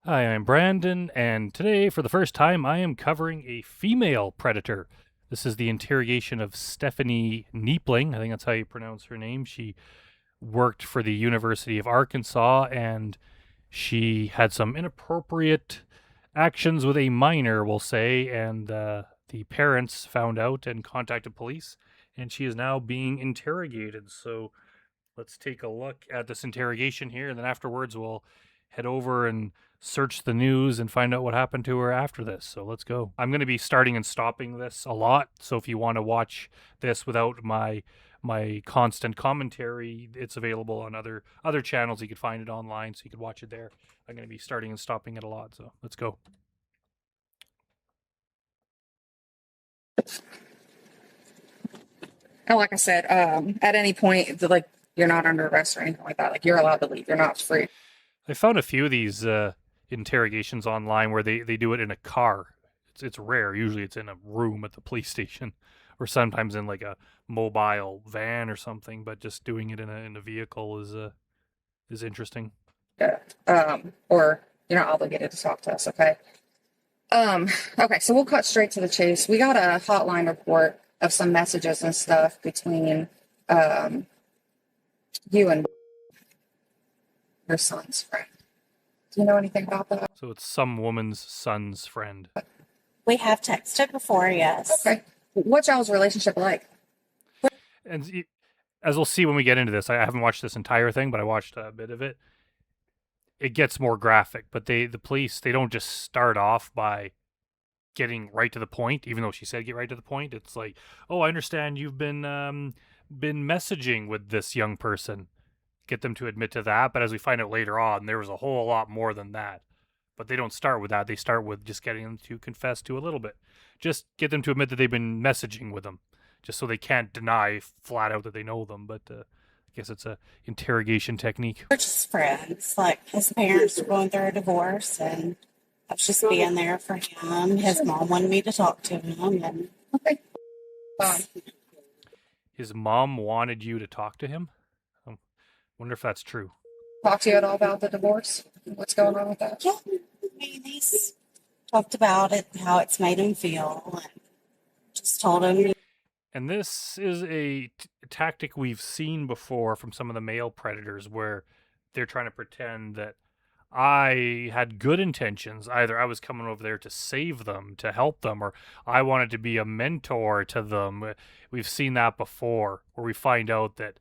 Hi, I'm Brandon, and today, for the first time, I am covering a female predator. This is the interrogation of Stephanie Niepling. I think that's how you pronounce her name. She worked for the University of Arkansas, and she had some inappropriate actions with a minor, we'll say, and the parents found out and contacted police, and she is now being interrogated. So let's take a look at this interrogation here, and then afterwards we'll head over and search the news and find out what happened to her after this. So let's go. I'm going to be starting and stopping this a lot, so if you want to watch this without my constant commentary, it's available on other channels. You could find it online, so you could watch it there. I'm going to be starting and stopping it a lot, so let's go. And like I said, at any point, like you're not under arrest or anything like that. Like you're allowed to leave. You're not free. I found a few of these interrogations online where they do it in a car. It's rare. Usually it's in a room at the police station, or sometimes in like a mobile van or something. But just doing it in a vehicle is interesting. Or you're not obligated to talk to us. Okay. Okay. So we'll cut straight to the chase. We got a hotline report of some messages and stuff between you and your son's friend. Do you know anything about that? So it's some woman's son's friend. We have texted before, yes. Okay. What's y'all's relationship like? And as we'll see when we get into this, I haven't watched this entire thing, but I watched a bit of it. It gets more graphic, but the police, they don't just start off by getting right to the point, even though she said get right to the point. It's like, oh, I understand you've been messaging with this young person. Get them to admit to that, but as we find out later on, there was a whole lot more than that. But they don't start with that. They start with just getting them to confess to a little bit. Just get them to admit that they've been messaging with them, just so they can't deny flat out that they know them. But I guess it's a interrogation technique. We're just friends. Like his parents were going through a divorce, and I was just being there for him. His mom wanted me to talk to him, and Okay. His mom wanted you to talk to him. I wonder if that's true. Talk to you at all about the divorce? What's going on with that? yeah, I mean, he's talked about it, how it's made him feel, and just told him. And this is a tactic we've seen before from some of the male predators where they're trying to pretend that I had good intentions. Either I was coming over there to save them, to help them, or I wanted to be a mentor to them. We've seen that before where we find out that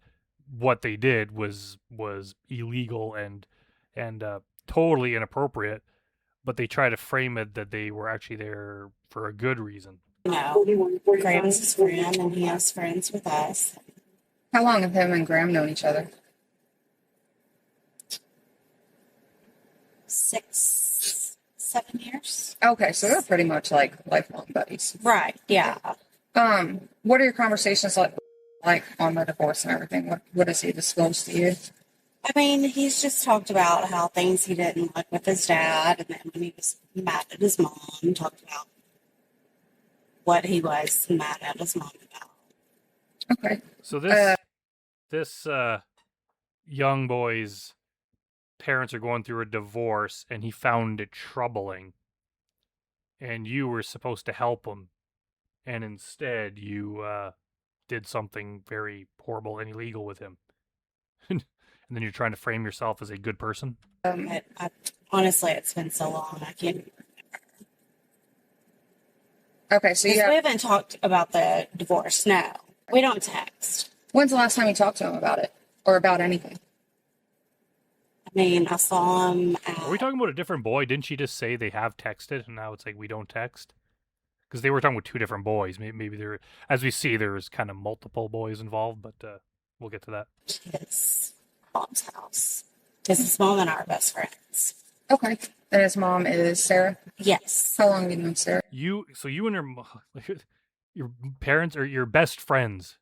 what they did was illegal and totally inappropriate, but they try to frame it that they were actually there for a good reason. Graham's his friend, and he has friends with us. How long have him and Graham known each other? 6, 7 years. Okay, so they're pretty much like lifelong buddies. Right, yeah. What are your conversations like on the divorce and everything? What does he disclose to you? I mean, he's just talked about how things he didn't like with his dad, and then when he was mad at his mom, talked about what he was mad at his mom about. Okay. So this young boy's parents are going through a divorce, and he found it troubling, and you were supposed to help him, and instead you did something very horrible and illegal with him. And then you're trying to frame yourself as a good person. Honestly, it's been so long, I can't. Okay, so We yeah. haven't talked about the divorce. No, we don't text. When's the last time you talked to him about it or about anything? I mean, I saw him Are we talking about a different boy? Didn't she just say they have texted, and now it's like we don't text? Because they were talking with two different boys. Maybe there, as we see, there's kind of multiple boys involved, but we'll get to that. his mom's house because his mom and I are best friends. Okay. And his mom is Sarah. Yes. How long have you known Sarah? You and your parents are your best friends.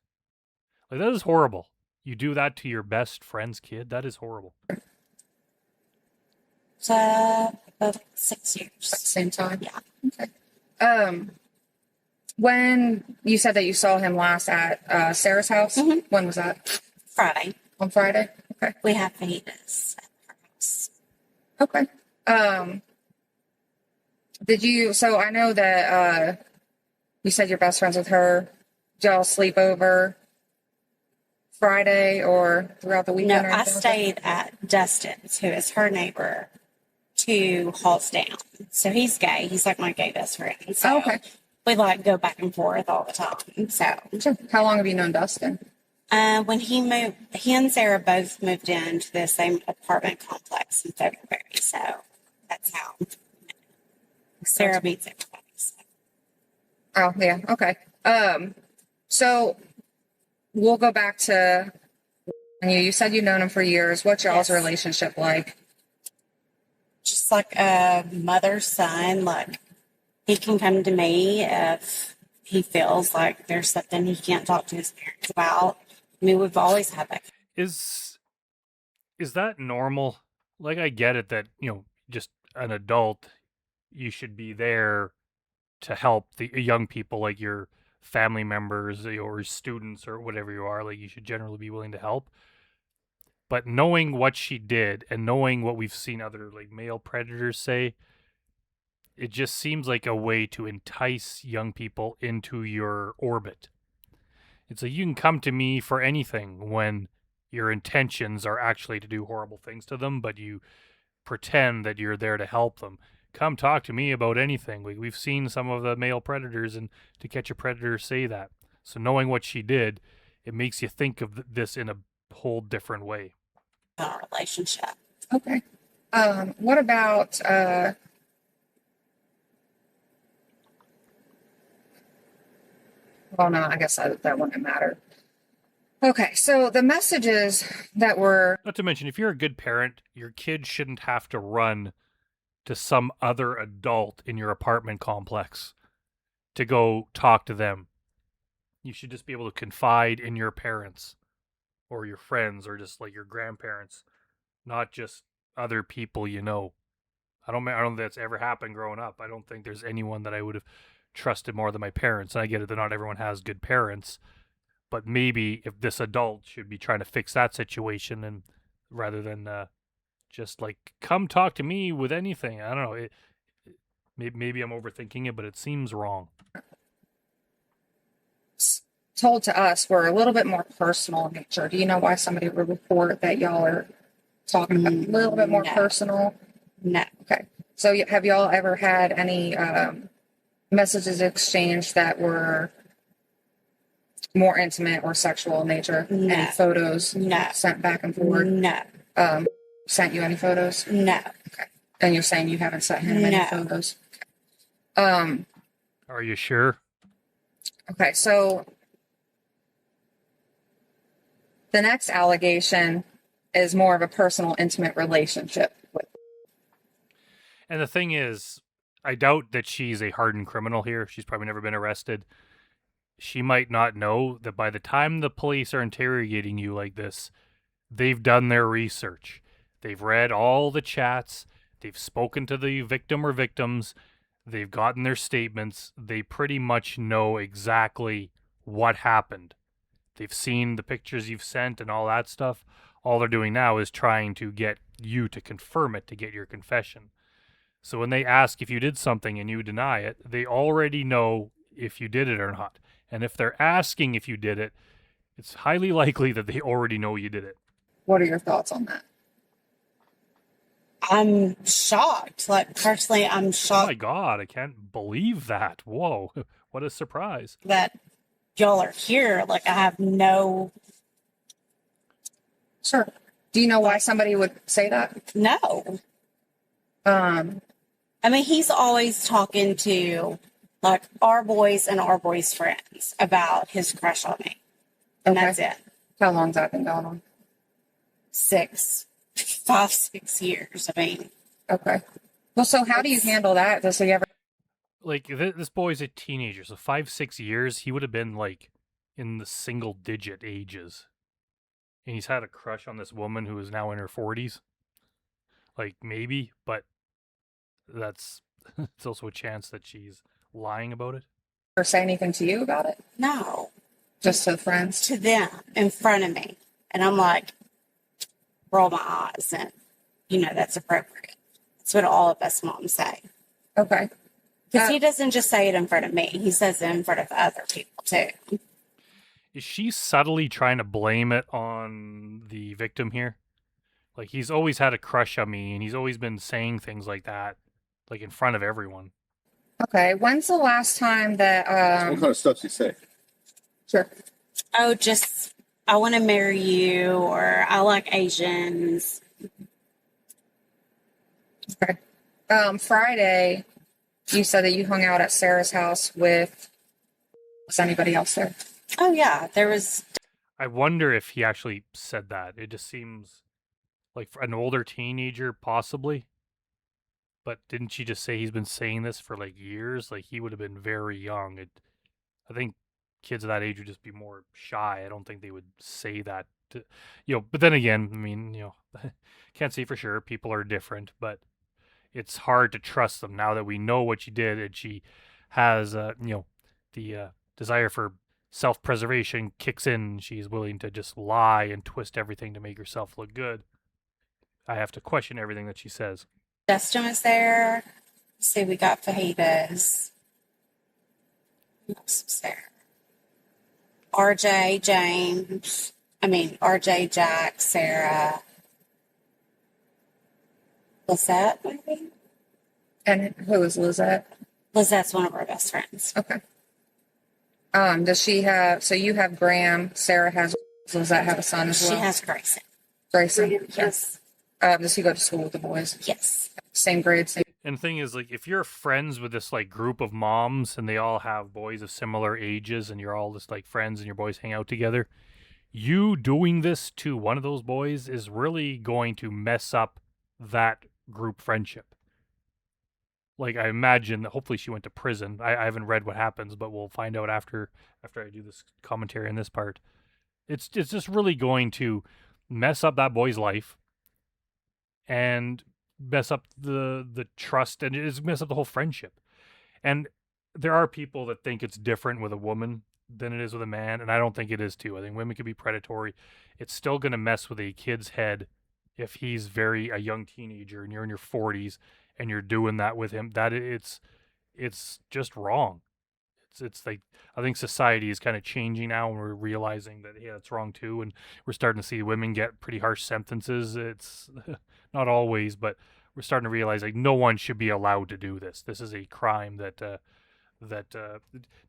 Like, that is horrible. You do that to your best friend's kid. That is horrible. So about 6 years. At the same time? Yeah. Okay. When you said that you saw him last at Sarah's house, when was that? Friday. On Friday? Okay. We have fajitas at our house. Okay. Did you? So I know that you said you're best friends with her. Did y'all sleep over Friday or throughout the No, weekend? Or I anything like that? stayed at Dustin's, who is her neighbor, 2 halls down. So he's gay. He's like my gay best friend. So Oh, okay. we like go back and forth all the time. So Sure. How long have you known Dustin? when he moved, he and Sarah both moved into the same apartment complex in February. So that's how Sarah meets everybody. So. Oh, yeah. Okay. So we'll go back to you. You said you've known him for years. What's y'all's Yes. relationship like? Just like a mother son, like he can come to me if he feels like there's something he can't talk to his parents about. I mean, we've always had that. Is that normal? Like, I get it that, just an adult, you should be there to help the young people, like your family members or students or whatever you are. Like, you should generally be willing to help. But knowing what she did and knowing what we've seen other like male predators say, it just seems like a way to entice young people into your orbit. It's like you can come to me for anything when your intentions are actually to do horrible things to them, but you pretend that you're there to help them. Come talk to me about anything. We've seen some of the male predators and To Catch a Predator say that. So knowing what she did, it makes you think of this in a whole different way. Our relationship. Okay. What about well, no, I guess that wouldn't matter. Okay, so the messages that were Not to mention, if you're a good parent, your kid shouldn't have to run to some other adult in your apartment complex to go talk to them. You should just be able to confide in your parents or your friends or just like your grandparents, not just other people you know. I don't think that's ever happened growing up. I don't think there's anyone that I would have trusted more than my parents. And I get it that not everyone has good parents, but maybe if this adult should be trying to fix that situation and rather than just like come talk to me with anything. I don't know. Maybe I'm overthinking it, but it seems wrong. told to us were a little bit more personal in nature. Do you know why somebody would report that y'all are talking about a little bit more No. personal? No. Okay. So have y'all ever had any messages exchanged that were more intimate or sexual in nature? No. Any photos No. sent back and forward? No. Sent you any photos? No. And you're saying you haven't sent him any No. photos? Are you sure? Okay, so the next allegation is more of a personal, intimate relationship with. And the thing is, I doubt that she's a hardened criminal here. She's probably never been arrested. She might not know that by the time the police are interrogating you like this, they've done their research. They've read all the chats. They've spoken to the victim or victims. They've gotten their statements. They pretty much know exactly what happened. They've seen the pictures you've sent and all that stuff. All they're doing now is trying to get you to confirm it to get your confession. So when they ask if you did something and you deny it, they already know if you did it or not. And if they're asking if you did it, it's highly likely that they already know you did it. What are your thoughts on that? I'm shocked. Like, personally, I'm Oh shocked my God, I can't believe that. Whoa, what a surprise. that y'all are here. Like, I have no. Sure. Do you know why somebody would say that? No. Um, I mean, he's always talking to, like, our boys and our boys' friends about his crush on me. And Okay. that's it. how long's that been going on? 5, 6 years. I mean, Okay. Well, so how do you handle that? Does he ever? Like, this boy's a teenager, so 5, 6 years, he would have been, like, in the single-digit ages. And he's had a crush on this woman who is now in her 40s. Like, maybe, but that's it's also a chance that she's lying about it. Or say anything to you about it? no. Just to friends? To them in front of me. And I'm like, roll my eyes. And, that's appropriate. That's what all of us moms say. Okay. Because he doesn't just say it in front of me; he says it in front of other people too. Is she subtly trying to blame it on the victim here? Like, he's always had a crush on me, and he's always been saying things like that, like in front of everyone. Okay. When's the last time that What kind of stuff she say? sure. Oh, just I want to marry you, or I like Asians. Okay. Friday, you said that you hung out at Sarah's house with, was anybody else there? Oh yeah, there was. I wonder if he actually said that. It just seems like for an older teenager, possibly. But didn't she just say he's been saying this for like years? Like, he would have been very young. I think kids of that age would just be more shy. I don't think they would say that. But then again, I mean, can't say for sure. People are different, but it's hard to trust them now that we know what she did, and she has, the desire for self-preservation kicks in. She's willing to just lie and twist everything to make herself look good. I have to question everything that she says. Dustin was there. See, we got fajitas. Who else was there? RJ, James. RJ, Jack, Sarah. Lizette, maybe? And who is Lizette? Lizette's one of our best friends. Okay. Does she have, so you have Graham, Sarah has, Lizette have a son as well? She has Grayson. Grayson? Yes. Does he go to school with the boys? Yes. Same grade, same. And the thing is, like, if you're friends with this like group of moms and they all have boys of similar ages and you're all just like friends and your boys hang out together, you doing this to one of those boys is really going to mess up that group friendship. Like, I imagine that hopefully she went to prison. I haven't read what happens, but we'll find out after I do this commentary on this part. It's just really going to mess up that boy's life and mess up the trust, and it's mess up the whole friendship. And there are people that think it's different with a woman than it is with a man, and I don't think it is too. I think women can be predatory. It's still going to mess with a kid's head if he's a young teenager and you're in your 40s and you're doing that with him. That it's just wrong. It's like, I think society is kind of changing now, and we're realizing that it's wrong too, and we're starting to see women get pretty harsh sentences. It's not always, but we're starting to realize like no one should be allowed to do this. This is a crime that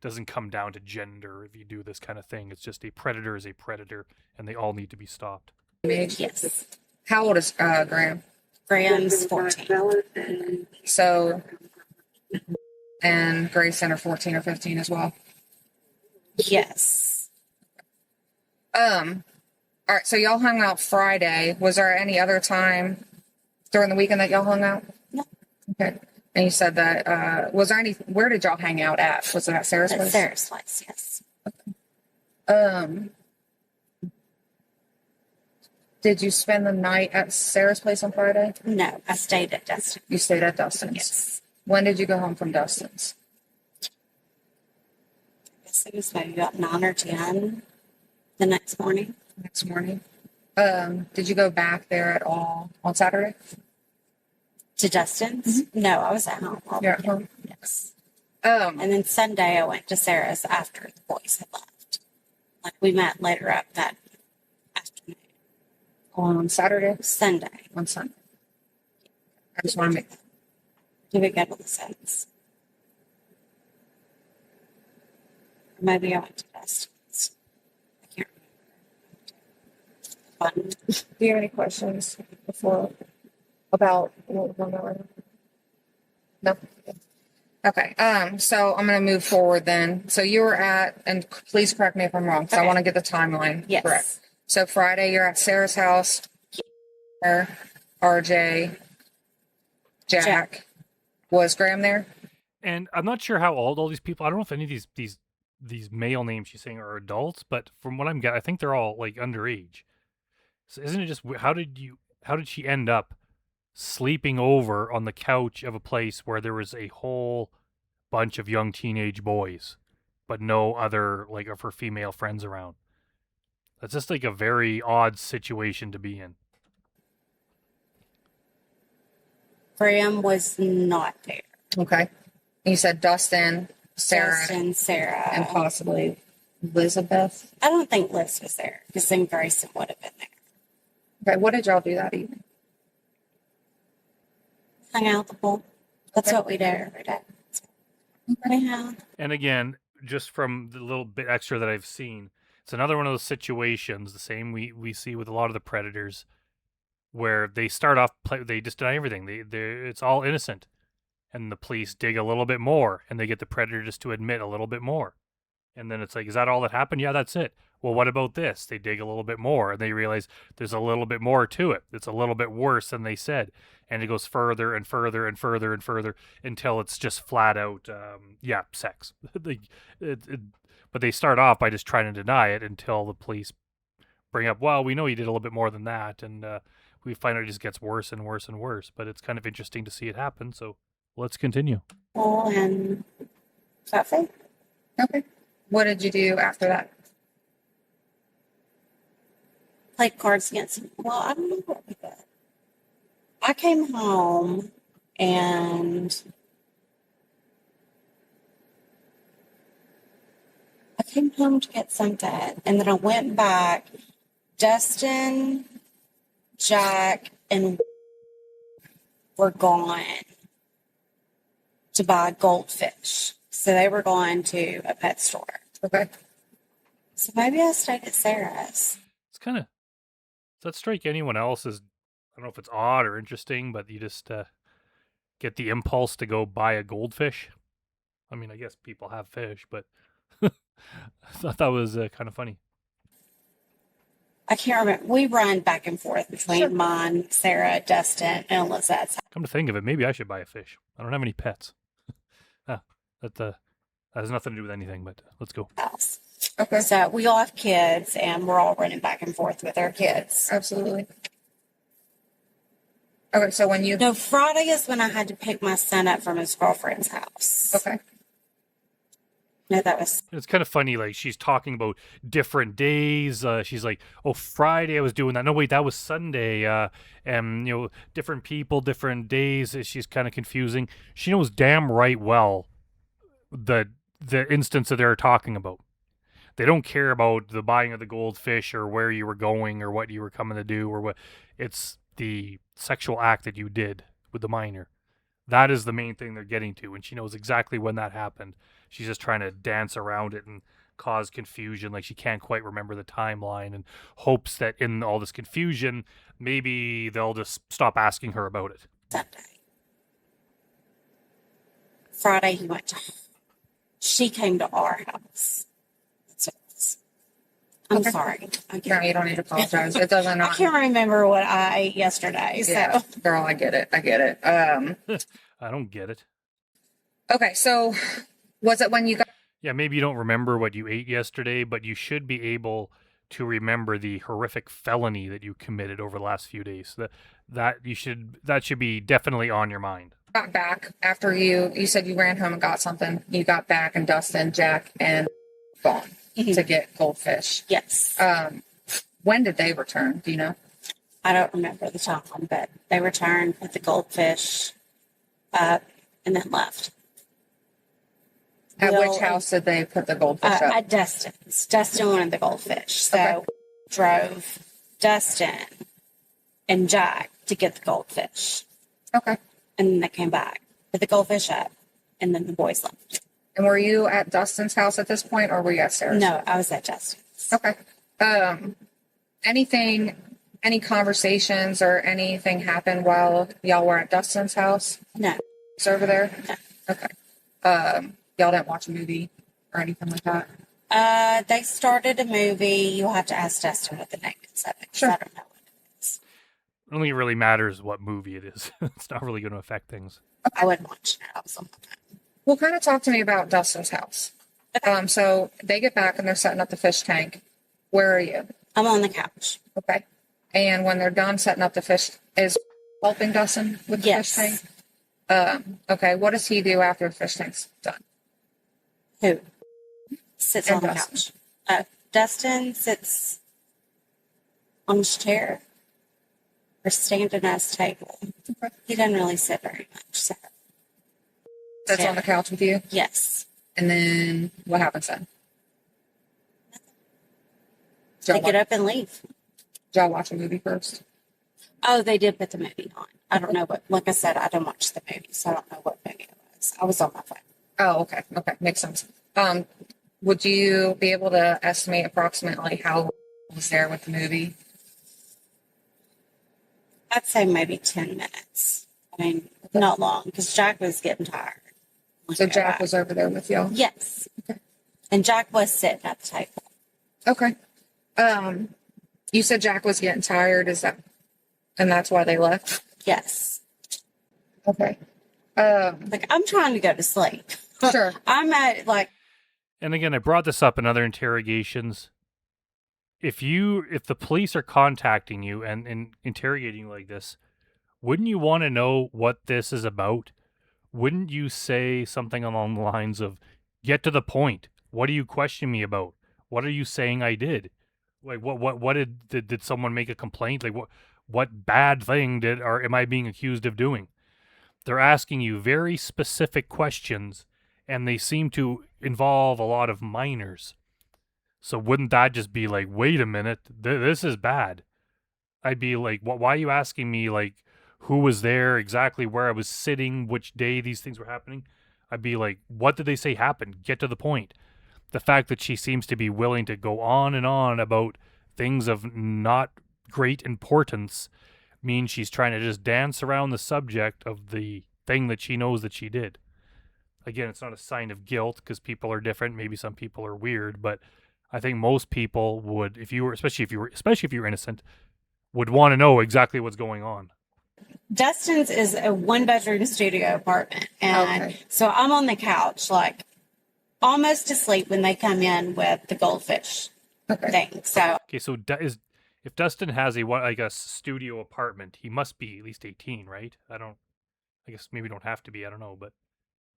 doesn't come down to gender. If you do this kind of thing, it's just a predator is a predator, and they all need to be stopped. Yes. How old is Graham? Graham's 14. So, and Grayson are 14 or 15 as well. Yes. All right. So y'all hung out Friday. Was there any other time during the weekend that y'all hung out? No. Okay. And you said that, where did y'all hang out at? Was it at Sarah's At place? Sarah's place, yes. Did you spend the night at Sarah's place on Friday? No, I stayed at Dustin. You stayed at Dustin's? Yes. When did you go home from Dustin's? I guess it was maybe about 9 or 10 the next morning. Next morning. Did you go back there at all on Saturday? To Dustin's? No, I was at home. all You're at weekend. home? Yes. Um, And then Sunday I went to Sarah's after the boys had left. Like we met later up that afternoon. on Saturday? Sunday. On Sunday. I just want to make, Did we go to the Saints? Or maybe I went to Dustin's. I can't remember. Fun. do you have any questions about what we're going over? No? Okay, so I'm going to move forward then. So you were and please correct me if I'm wrong, because I Okay. want to get the timeline Yes. correct. So Friday, you're at Sarah's house. RJ, Jack. Was Graham there? And I'm not sure how old all these people. I don't know if any of these male names she's saying are adults, but from what I'm getting, I think they're all like underage. So isn't it just how did she end up sleeping over on the couch of a place where there was a whole bunch of young teenage boys, but no other like of her female friends around? That's just like a very odd situation to be in. Graham was not there. Okay. You said Dustin, Sarah, Justin, Sarah, and possibly Elizabeth. I don't think Liz was there because then Grayson would have been there. Okay, what did y'all do that evening? Hung out at the pool. That's what we do every day. Yeah. And again, just from the little bit extra that I've seen, it's another one of those situations, the same we see with a lot of the predators, where they start off, they just deny everything. It's all innocent. And the police dig a little bit more, and they get the predator just to admit a little bit more. And then it's like, is that all that happened? Yeah, that's it. Well, what about this? They dig a little bit more, and they realize there's a little bit more to it. It's a little bit worse than they said. And it goes further and further and further and further until it's just flat out, sex. But they start off by just trying to deny it until the police bring up, well, we know you did a little bit more than that. And we find out it just gets worse and worse and worse. But it's kind of interesting to see it happen. So let's continue. Pool and coffee. Okay. What did you do after that? Played cards against him. Well, I don't know what we did. I came home and to get something, and then I went back. Dustin, Jack, and were gone to buy goldfish. So they were going to a pet store. Okay. So maybe I stayed at Sarah's. It's kind of, does that strike anyone else as, I don't know if it's odd or interesting, but you just get the impulse to go buy a goldfish? I mean, I guess people have fish, but I thought that was kind of funny. I can't remember. We run back and forth between mine, Sarah, Dustin, and Lizette's Come to think of it, maybe I should buy a fish. I don't have any pets. That has nothing to do with anything, but let's go. house. Okay. So we all have kids, and we're all running back and forth with our kids. Absolutely. Okay, so when you No, Friday is when I had to pick my son up from his girlfriend's house. okay. No, that was It's kind of funny, like she's talking about different days. She's like, "Oh, Friday I was doing that. No, wait, that was Sunday." And different people, different days. She's kind of confusing. She knows damn right well the instance that they're talking about. They don't care about the buying of the goldfish or where you were going or what you were coming to do or what. It's the sexual act that you did with the minor. That is the main thing they're getting to, and she knows exactly when that happened. She's just trying to dance around it and cause confusion, like she can't quite remember the timeline, and hopes that in all this confusion, maybe they'll just stop asking her about it. Sunday. Friday, he went to. She came to our house. That's what it was. I'm Okay. sorry. No, you don't need to apologize. It doesn't. I can't remember what I ate yesterday. Yeah, So girl, I get it. I get it. I don't get it. Okay, so was it when you got? Yeah, maybe you don't remember what you ate yesterday, but you should be able to remember the horrific felony that you committed over the last few days. That should be definitely on your mind. Got back after you said you ran home and got something. You got back and Dustin, Jack, and gone to get goldfish. yes, When did they return? Do you know? I don't remember the time, but they returned with the goldfish up and then left. At Well, which house did they put the goldfish up? At Dustin's. Dustin wanted the goldfish, so Okay. drove Dustin and Jack to get the goldfish, Okay. and then they came back, put the goldfish up, and then the boys left. And were you at Dustin's house at this point, or were you at Sarah's? No, I was at Justin's. Okay. Any conversations or anything happened while y'all were at Dustin's house? No, It's over there? No. Okay. Y'all didn't watch a movie or anything like that? they started a movie. You'll have to ask Dustin what the name is of it. 'Cause Sure. I don't know what it is. I don't think it really matters what movie it is. It's not really going to affect things. I wouldn't watch it. I was on the phone. Well, kind of talk to me about Dustin's house. So they get back and they're setting up the fish tank. Where are you? I'm on the couch. Okay. And when they're done setting up the fish, is helping Dustin with the Yes. fish tank? Okay. What does he do after the fish tank's done? Who sits And on the Dustin. couch? Dustin sits on his chair or standing at his table. Okay. He doesn't really sit very much. So Sits him. on the couch with you? Yes. And then what happens then? Did They y'all, get watch, up and leave. did y'all watch a movie first? Oh, they did put the movie on. I don't know what, like I said, I don't watch the movie, so I don't know what movie it was. I was on my phone. Oh, okay. Okay. Makes sense. Would you be able to estimate approximately how long was there with the movie? I'd say maybe 10 minutes. I mean, not long, because Jack was getting tired. So Jack was over there with y'all? Yes. And Jack was sitting at the table. Okay. You said Jack was getting tired. And that's why they left? Yes. Okay. Like, I'm trying to go to sleep. Sure. I'm at, like, And again, I brought this up in other interrogations. If the police are contacting you and interrogating you like this, wouldn't you want to know what this is about? Wouldn't you say something along the lines of, get to the point. What are you questioning me about? What are you saying I did? Like what did someone make a complaint? Like what bad thing am I being accused of doing? They're asking you very specific questions, and they seem to involve a lot of minors. So wouldn't that just be like, wait a minute, this is bad? I'd be like, why are you asking me, like, who was there, exactly where I was sitting, which day these things were happening? I'd be like, what did they say happened? Get to the point. The fact that she seems to be willing to go on and on about things of not great importance means she's trying to just dance around the subject of the thing that she knows that she did. Again, it's not a sign of guilt because people are different. Maybe some people are weird, but I think most people would, especially if you were innocent, would want to know exactly what's going on. Dustin's is a 1-bedroom studio apartment. And Okay. so I'm on the couch, like, almost asleep when they come in with the goldfish Okay. thing. So Okay, so if Dustin has a studio apartment, he must be at least 18, right? I guess maybe don't have to be. I don't know, but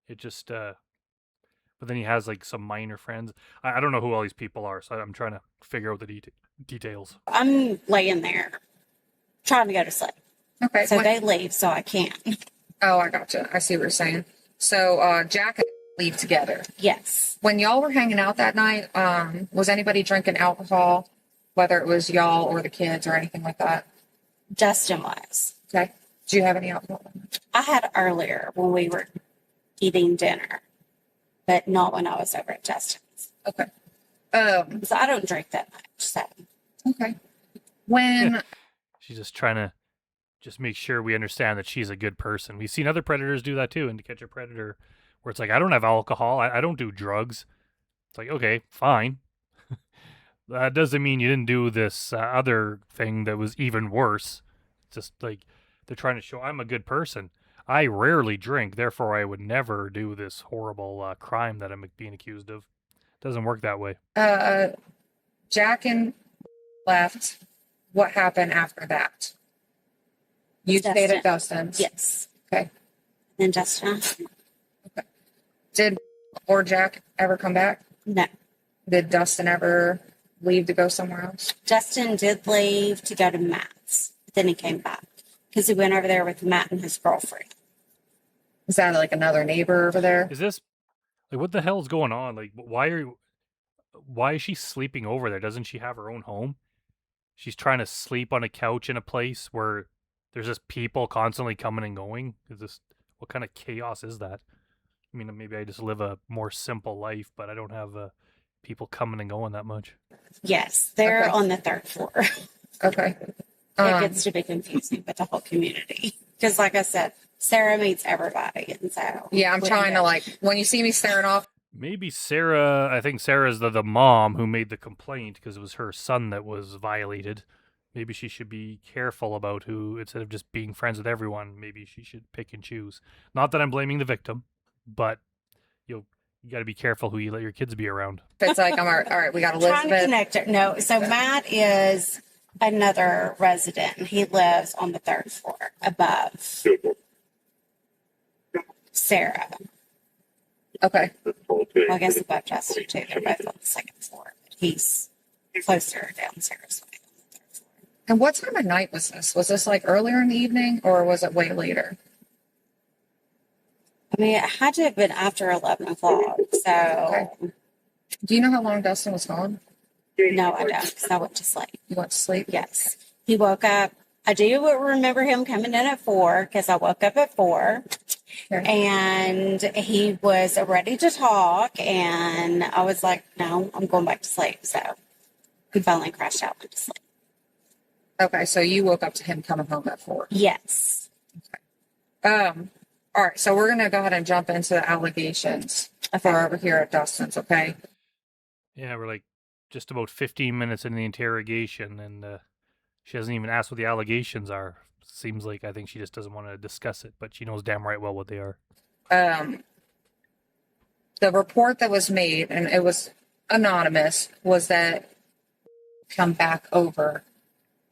it just. But then he has like some minor friends. I don't know who all these people are, so I'm trying to figure out the details. I'm laying there trying to go to sleep. Okay. So they leave, so I can't. Oh, I gotcha. I see what you're saying. So Jack and leave together. Yes. When y'all were hanging out that night, was anybody drinking alcohol, whether it was y'all or the kids or anything like that? Dustin was. Okay. Do you have any alcohol? I had earlier when we were eating dinner, but not when I was over at Dustin's. Okay. Because I don't drink that much. So Okay. When She's just trying to just make sure we understand that she's a good person. We've seen other predators do that too, and To Catch a Predator, where it's like, I don't have alcohol, I don't do drugs. It's like, okay, fine. That doesn't mean you didn't do this other thing that was even worse. It's just like they're trying to show I'm a good person. I rarely drink, therefore I would never do this horrible crime that I'm being accused of. It doesn't work that way. Jack and left, what happened after that? You stayed at Dustin's. yes. Okay. And Dustin, Did or Jack ever come back? no. Did Dustin ever leave to go somewhere else? Dustin did leave to go to Matt's, but then he came back because he went over there with Matt and his girlfriend. Is that like another neighbor over there? Is this like what the hell is going on? Like why is she sleeping over there? Doesn't she have her own home? She's trying to sleep on a couch in a place where there's just people constantly coming and going. What kind of chaos is that? I mean, maybe I just live a more simple life, but I don't have people coming and going that much. Yes, they're Okay. on the 3rd floor. Okay. It gets to be confusing with the whole community because, like I said, Sarah meets everybody, and so Yeah, I'm trying to like when you see me staring off. Maybe Sarah, I think Sarah's the mom who made the complaint because it was her son that was violated. Maybe she should be careful about who, instead of just being friends with everyone, maybe she should pick and choose. Not that I'm blaming the victim, but you got to be careful who you let your kids be around. It's like I'm all right. We got trying to Elizabeth. connect it. No, so Matt is another resident. He lives on the 3rd floor above Sarah. Okay. Well, I guess above Justin too. They're both on the 2nd floor, but he's closer down Sarah's way on the 3rd floor. And what time of night was this? Was this like earlier in the evening or was it way later? I mean, it had to have been after 11 o'clock. So, Okay. Do you know how long Dustin was gone? no, I don't, because I went to sleep. You went to sleep? Yes. He woke up. I do remember him coming in at 4 because I woke up at 4 Okay. and he was ready to talk. And I was like, no, I'm going back to sleep. So he finally crashed out and went to sleep. Okay, so you woke up to him coming home at 4. Yes. All right, so we're gonna go ahead and jump into the allegations for over here at Dustin's, okay? Yeah, we're like just about 15 minutes in the interrogation, and she hasn't even asked what the allegations are. Seems like I think she just doesn't want to discuss it, but she knows damn right well what they are. The report that was made, and it was anonymous, was that come back over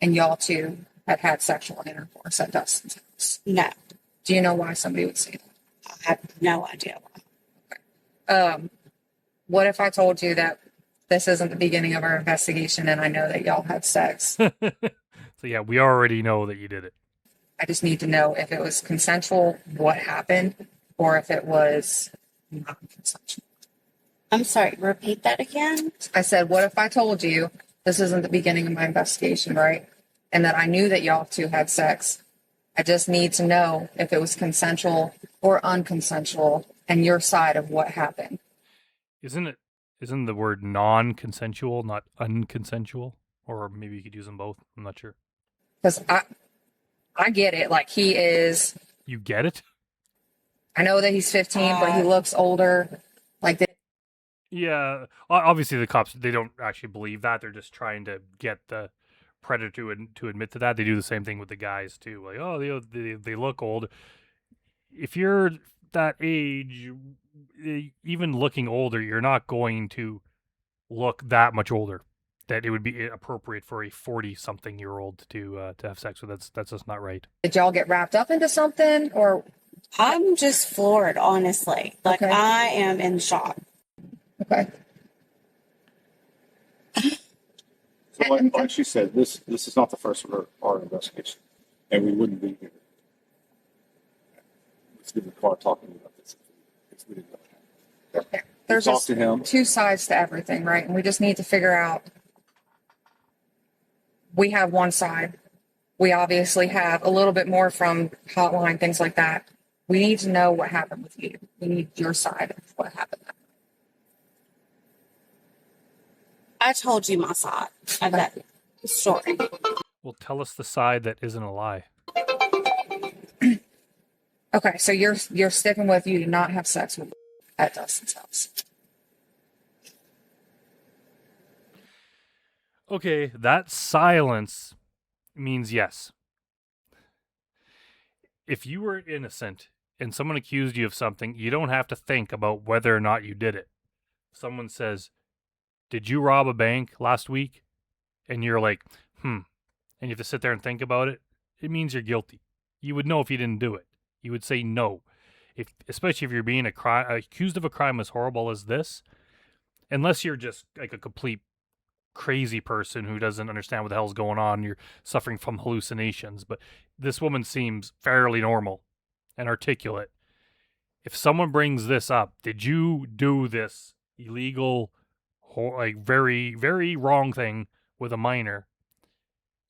and y'all two had had sexual intercourse at Dustin's house. No, Do you know why somebody would say I have no idea why. that? What if I told you that this isn't the beginning of our investigation and I know that y'all had sex? So yeah, we already know that you did it. I just need to know if it was consensual, what happened, or if it was not consensual. I'm sorry, repeat that again. I said, what if I told you this isn't the beginning of my investigation, right? And that I knew that y'all two had sex. I just need to know if it was consensual or unconsensual and your side of what happened. Isn't the word non-consensual, not unconsensual? Or maybe you could use them both. I'm not sure. Because I get it. Like he is, You get it? I know that he's 15, but he looks older. Like that. Yeah. Obviously, the cops, they don't actually believe that. They're just trying to get the predator to admit to that. They do the same thing with the guys, too. Like, oh, they look old. If you're that age, even looking older, you're not going to look that much older that it would be appropriate for a 40-something-year-old to have sex with. That's just not right. Did y'all get wrapped up into something or? I'm just floored, honestly. Like, Okay. I am in shock. Okay. So like she said, this is not the first of our investigation, and we wouldn't be here. Let's give the car talking about this if we didn't know it happened. There's Talk just to him. two sides to everything, right? And we just need to figure out. We have one side. We obviously have a little bit more from hotline, things like that. We need to know what happened with you. We need your side of what happened. I told you my side of that story. Well, tell us the side that isn't a lie. Okay, so you're sticking with you to not have sex with at Dustin's house. Okay, that silence means yes. If you were innocent and someone accused you of something, you don't have to think about whether or not you did it. Someone says, "Did you rob a bank last week?" And you're like, and you have to sit there and think about it. It means you're guilty. You would know if you didn't do it. You would say no. Especially if you're being accused of a crime as horrible as this, unless you're just like a complete crazy person who doesn't understand what the hell's going on, you're suffering from hallucinations. But this woman seems fairly normal and articulate. If someone brings this up, did you do this illegal, like very, very wrong thing with a minor?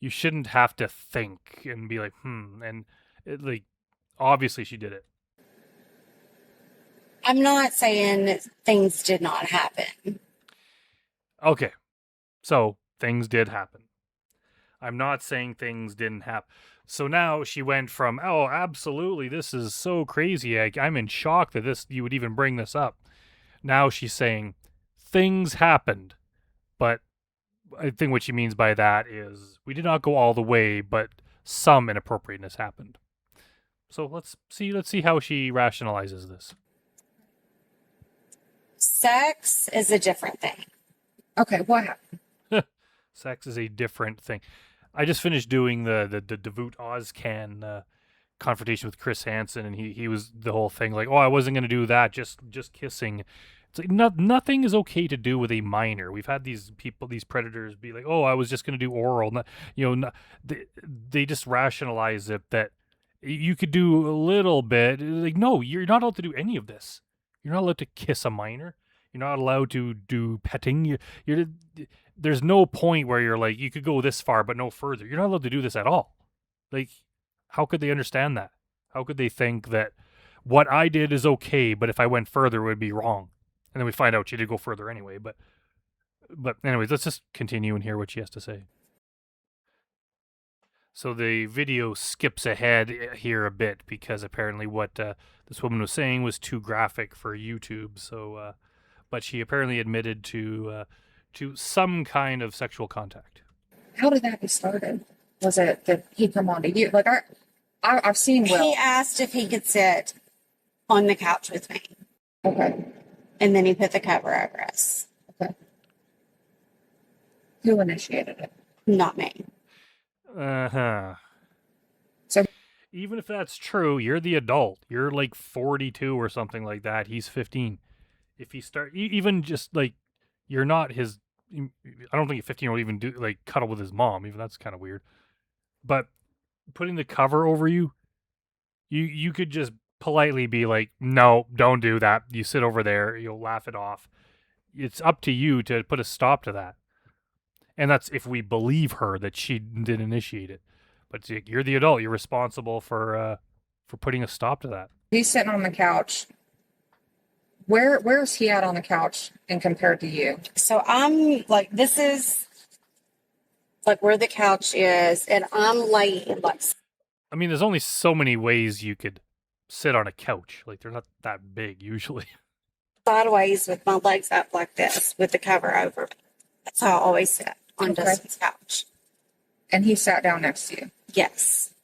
You shouldn't have to think and be like, and like, obviously she did it. I'm not saying things did not happen. Okay, so things did happen. I'm not saying things didn't happen. So now she went from, oh, absolutely, this is so crazy. I'm in shock that you would even bring this up. Now she's saying things happened, but I think what she means by that is we did not go all the way, but some inappropriateness happened. So let's see how she rationalizes this. Sex is a different thing. Okay, what happened? Sex is a different thing. I just finished doing the Devoot Ozcan confrontation with Chris Hansen, and he was the whole thing like, oh, I wasn't going to do that, just kissing. It's like nothing is okay to do with a minor. We've had these predators be like, oh, I was just going to do oral. They just rationalize it that You could do a little bit. Like, no, you're not allowed to do any of this. You're not allowed to kiss a minor. You're not allowed to do petting. You're there's no point where you're like, you could go this far, but no further. You're not allowed to do this at all. Like, how could they understand that? How could they think that what I did is okay, but if I went further, it would be wrong? And then we find out she did go further anyway. But anyways, let's just continue and hear what she has to say. So the video skips ahead here a bit because apparently what this woman was saying was too graphic for YouTube. So, but she apparently admitted to some kind of sexual contact. How did that get started? Was it that he come on to you? Like I've seen Will. He asked if he could sit on the couch with me, Okay. and then he put the cover over us. Okay. Who initiated it? Not me. Uh-huh. So Even if that's true, you're the adult. You're like 42 or something like that. He's 15. If he start even just like you're not his I don't think a 15-year-old even do like cuddle with his mom. Even that's kind of weird. But putting the cover over you, you could just politely be like, "No, don't do that. You sit over there. You'll laugh it off." It's up to you to put a stop to that. And that's if we believe her that she did initiate it. But you're the adult. You're responsible for putting a stop to that. he's sitting on the couch. Where is he at on the couch and compared to you? So I'm like, this is like where the couch is, and I'm laying like I mean, there's only so many ways you could sit on a couch. Like they're not that big usually. sideways with my legs up like this with the cover over. That's how I always sit on Okay. Dustin's couch. And he sat down next to you. Yes,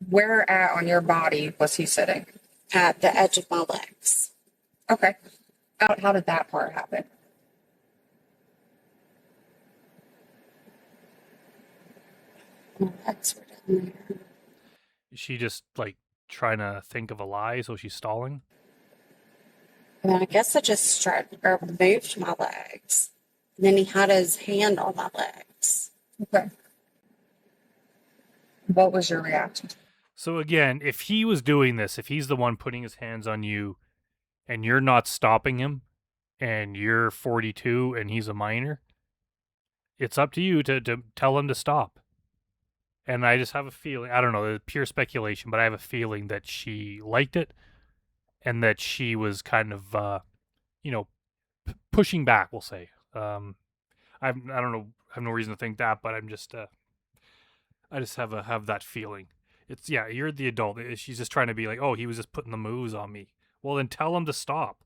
Where at on your body was he sitting? at the edge of my legs. Okay. How did that part happen? My legs were down there. Is she just like trying to think of a lie, so she's stalling? And I guess I just stretched or moved my legs. And then he had his hand on my legs. Okay. What was your reaction? So again, if he was doing this, if he's the one putting his hands on you and you're not stopping him and you're 42 and he's a minor, it's up to you to tell him to stop. And I just have a feeling, I don't know, it's pure speculation, but I have a feeling that she liked it and that she was kind of, pushing back, we'll say. I don't know, I have no reason to think that, but I'm just, I just have that feeling. It's, yeah, you're the adult. She's just trying to be like, oh, he was just putting the moves on me. Well, then tell him to stop.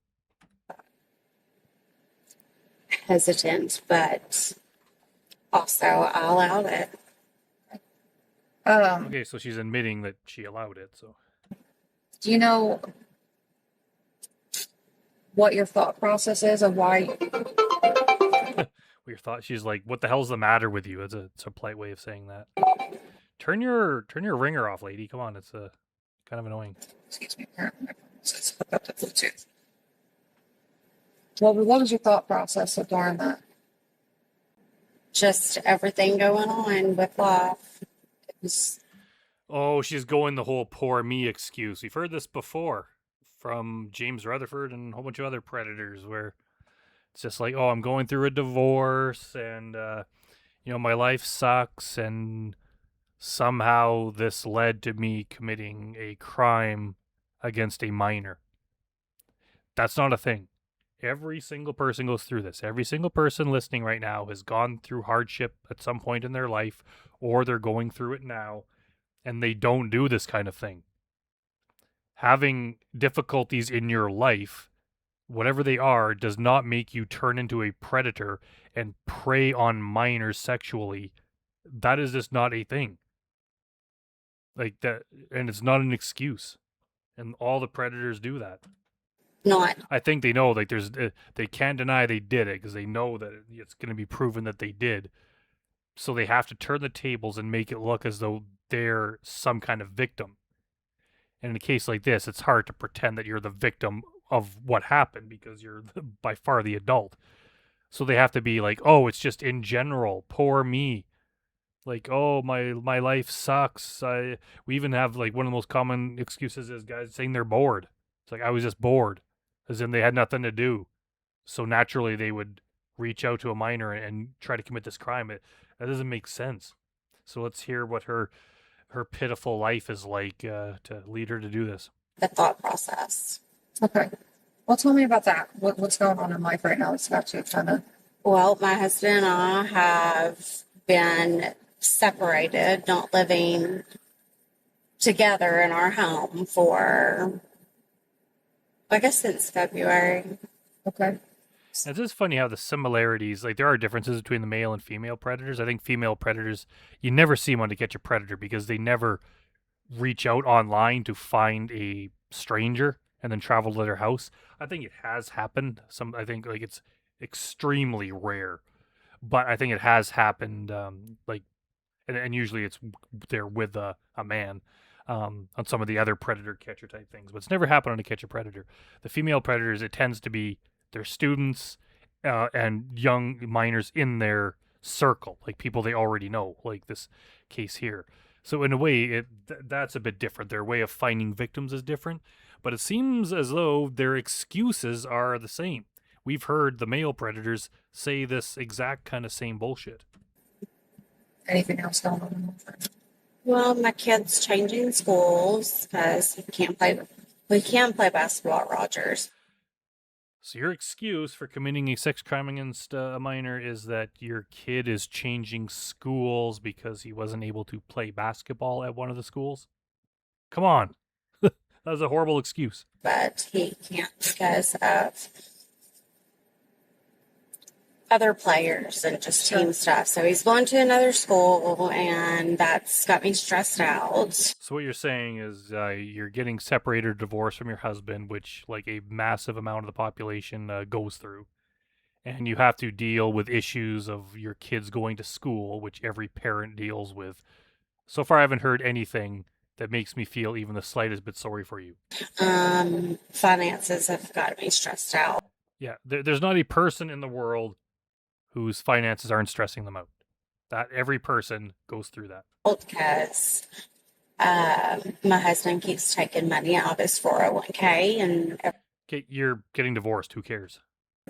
Hesitant, but also I allowed it. Okay, so she's admitting that she allowed it, so. Do you know what your thought process is of why? Your thought, she's like, what the hell's the matter with you? It's a polite way of saying that. Turn your ringer off, lady. Come on, it's kind of annoying. Excuse me. Apparently my phone says hook up to Bluetooth. What was your thought process of doing that? Just everything going on with life. It was Oh, she's going the whole poor me excuse. We've heard this before from James Rutherford and a whole bunch of other predators where it's just like, oh, I'm going through a divorce and, my life sucks and somehow this led to me committing a crime against a minor. That's not a thing. Every single person goes through this. Every single person listening right now has gone through hardship at some point in their life, or they're going through it now, and they don't do this kind of thing. Having difficulties in your life, whatever they are, does not make you turn into a predator and prey on minors sexually. That is just not a thing. Like that, and it's not an excuse. And all the predators do that. not. I think they know, like, they can't deny they did it because they know that it's going to be proven that they did. So they have to turn the tables and make it look as though they're some kind of victim. And in a case like this, it's hard to pretend that you're the victim of what happened because you're by far the adult. So they have to be like, oh, it's just in general, poor me. Like, oh, my life sucks. We even have like one of the most common excuses is guys saying they're bored. It's like I was just bored, as in they had nothing to do. So naturally they would reach out to a minor and try to commit this crime. That doesn't make sense. So let's hear what her pitiful life is like to lead her to do this. The thought process. Okay. Well, tell me about that. What's going on in life right now? It's got you kind of. Well, my husband and I have been separated, not living together in our home for, I guess, since February. Okay. It's just funny how the similarities, like there are differences between the male and female predators. I think female predators, you never see them on To Catch a Predator because they never reach out online to find a stranger and then travel to their house. I think it has happened. I think like it's extremely rare, but I think it has happened. And usually it's they're with a man on some of the other predator catcher type things, but it's never happened on To Catch a Predator. The female predators, it tends to be their students and young minors in their circle, like people they already know, like this case here. So in a way, that's a bit different. Their way of finding victims is different, but it seems as though their excuses are the same. We've heard the male predators say this exact kind of same bullshit. Anything else going on in life right now? Well, my kid's changing schools because we can't play basketball at Rogers. So your excuse for committing a sex crime against a minor is that your kid is changing schools because he wasn't able to play basketball at one of the schools? Come on. That was a horrible excuse. But he can't because of other players and just team stuff. So he's going to another school, and that's got me stressed out. So what you're saying is you're getting separated or divorced from your husband, which like a massive amount of the population goes through. And you have to deal with issues of your kids going to school, which every parent deals with. So far, I haven't heard anything that makes me feel even the slightest bit sorry for you. Finances have got me stressed out. Yeah, there's not a person in the world whose finances aren't stressing them out. That every person goes through that. Because my husband keeps taking money out of his 401k, and Okay, you're getting divorced. Who cares?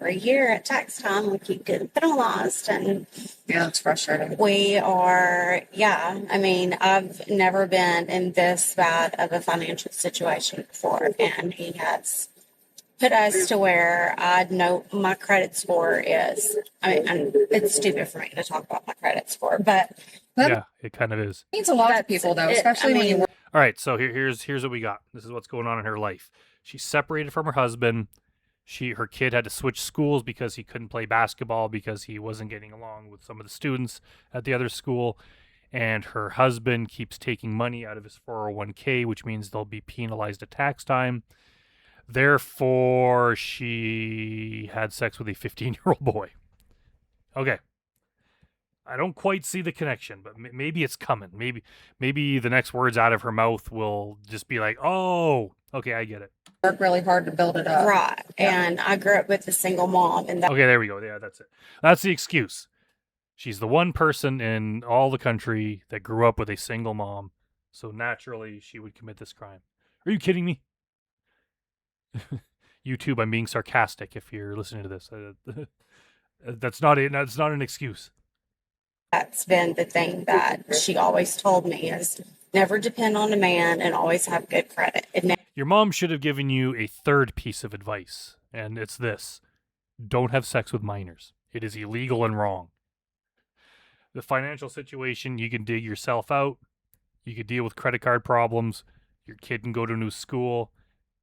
every year at tax time we keep getting penalized, and Yeah, it's frustrating. we are, yeah, I mean, I've never been in this bad of a financial situation before, and he has put us to where I know my credit score is. I mean, and it's stupid for me to talk about my credit score, but Yeah, it kind of is. It means a lot to people, though, especially when you work. All right, so here's what we got. This is what's going on in her life. She's separated from her husband. Her kid had to switch schools because he couldn't play basketball because he wasn't getting along with some of the students at the other school. And her husband keeps taking money out of his 401k, which means they'll be penalized at tax time. Therefore, she had sex with a 15-year-old boy. Okay. I don't quite see the connection, but maybe it's coming. Maybe the next words out of her mouth will just be like, "Oh, okay, I get it." Work really hard to build it up. right. Yeah. And I grew up with a single mom, and that Okay, there we go. Yeah, that's it. That's the excuse. She's the one person in all the country that grew up with a single mom, so naturally she would commit this crime. Are you kidding me? YouTube, I'm being sarcastic if you're listening to this. That's not an excuse. that's been the thing that she always told me is never depend on a man and always have good credit. Your mom should have given you a third piece of advice, and it's this. Don't have sex with minors. It is illegal and wrong. The financial situation, you can dig yourself out. You could deal with credit card problems. Your kid can go to a new school.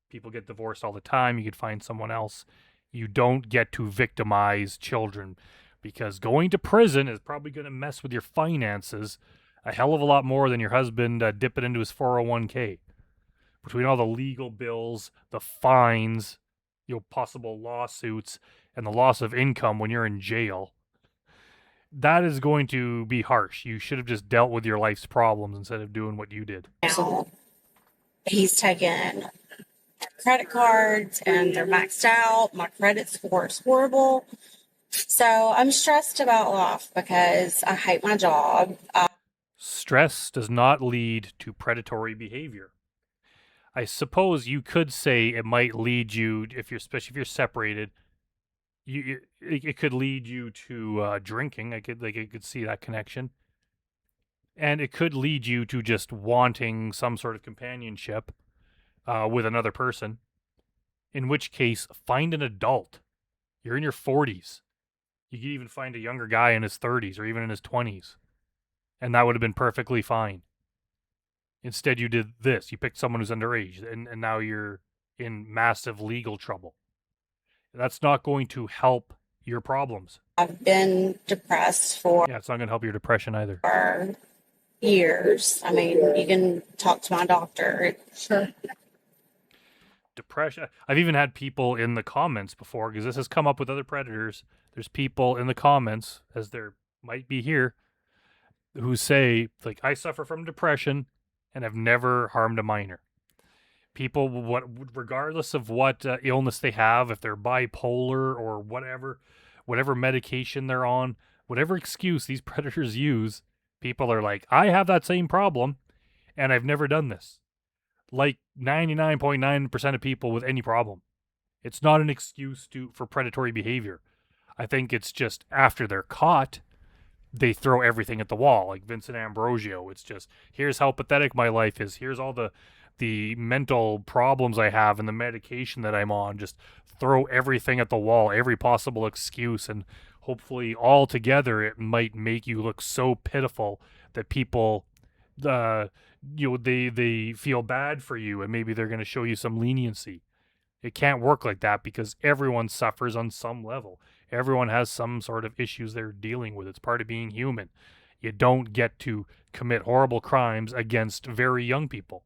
People get divorced all the time. You could find someone else. You don't get to victimize children because going to prison is probably going to mess with your finances a hell of a lot more than your husband dipping into his 401k. Between all the legal bills, the fines, possible lawsuits, and the loss of income when you're in jail, that is going to be harsh. You should have just dealt with your life's problems instead of doing what you did. Now he's taken credit cards and they're maxed out. My credit score is horrible. So I'm stressed about life because I hate my job. Stress does not lead to predatory behavior. I suppose you could say it might lead you, if you're, especially if you're separated, it could lead you to drinking. I could see that connection, and it could lead you to just wanting some sort of companionship with another person. In which case, find an adult. You're in your 40s. You could even find a younger guy in his 30s or even in his 20s, and that would have been perfectly fine. Instead, you did this. You picked someone who's underage, and now you're in massive legal trouble. That's not going to help your problems. I've been depressed for Yeah, it's not going to help your depression either. years. I mean, you can talk to my doctor. Sure. Depression. I've even had people in the comments before, because this has come up with other predators. There's people in the comments, as there might be here, who say, like, I suffer from depression and have never harmed a minor. People, regardless of what illness they have, if they're bipolar or whatever medication they're on, whatever excuse these predators use, people are like, I have that same problem and I've never done this. Like 99.9% of people with any problem. It's not an excuse for predatory behavior. I think it's just after they're caught, they throw everything at the wall. Like Vincent Ambrosio, it's just, here's how pathetic my life is. Here's all the mental problems I have and the medication that I'm on. Just throw everything at the wall, every possible excuse, and hopefully all together it might make you look so pitiful that people they feel bad for you, and maybe they're going to show you some leniency. It can't work like that, because everyone suffers on some level. Everyone has some sort of issues they're dealing with. It's part of being human. You don't get to commit horrible crimes against very young people.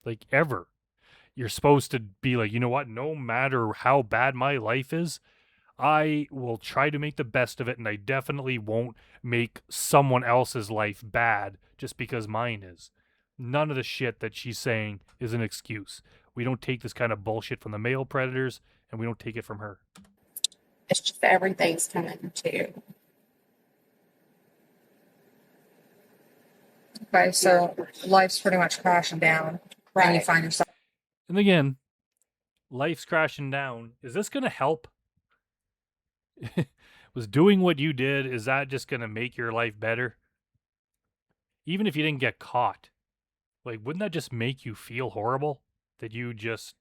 Like, ever. You're supposed to be like, you know what? No matter how bad my life is, I will try to make the best of it, and I definitely won't make someone else's life bad just because mine is. None of the shit that she's saying is an excuse. We don't take this kind of bullshit from the male predators, and we don't take it from her. It's just everything's coming to. Okay, so life's pretty much crashing down, and you Right. find yourself. And again, life's crashing down. Is this going to help? Was doing what you did, is that just going to make your life better? Even if you didn't get caught, like, wouldn't that just make you feel horrible that you just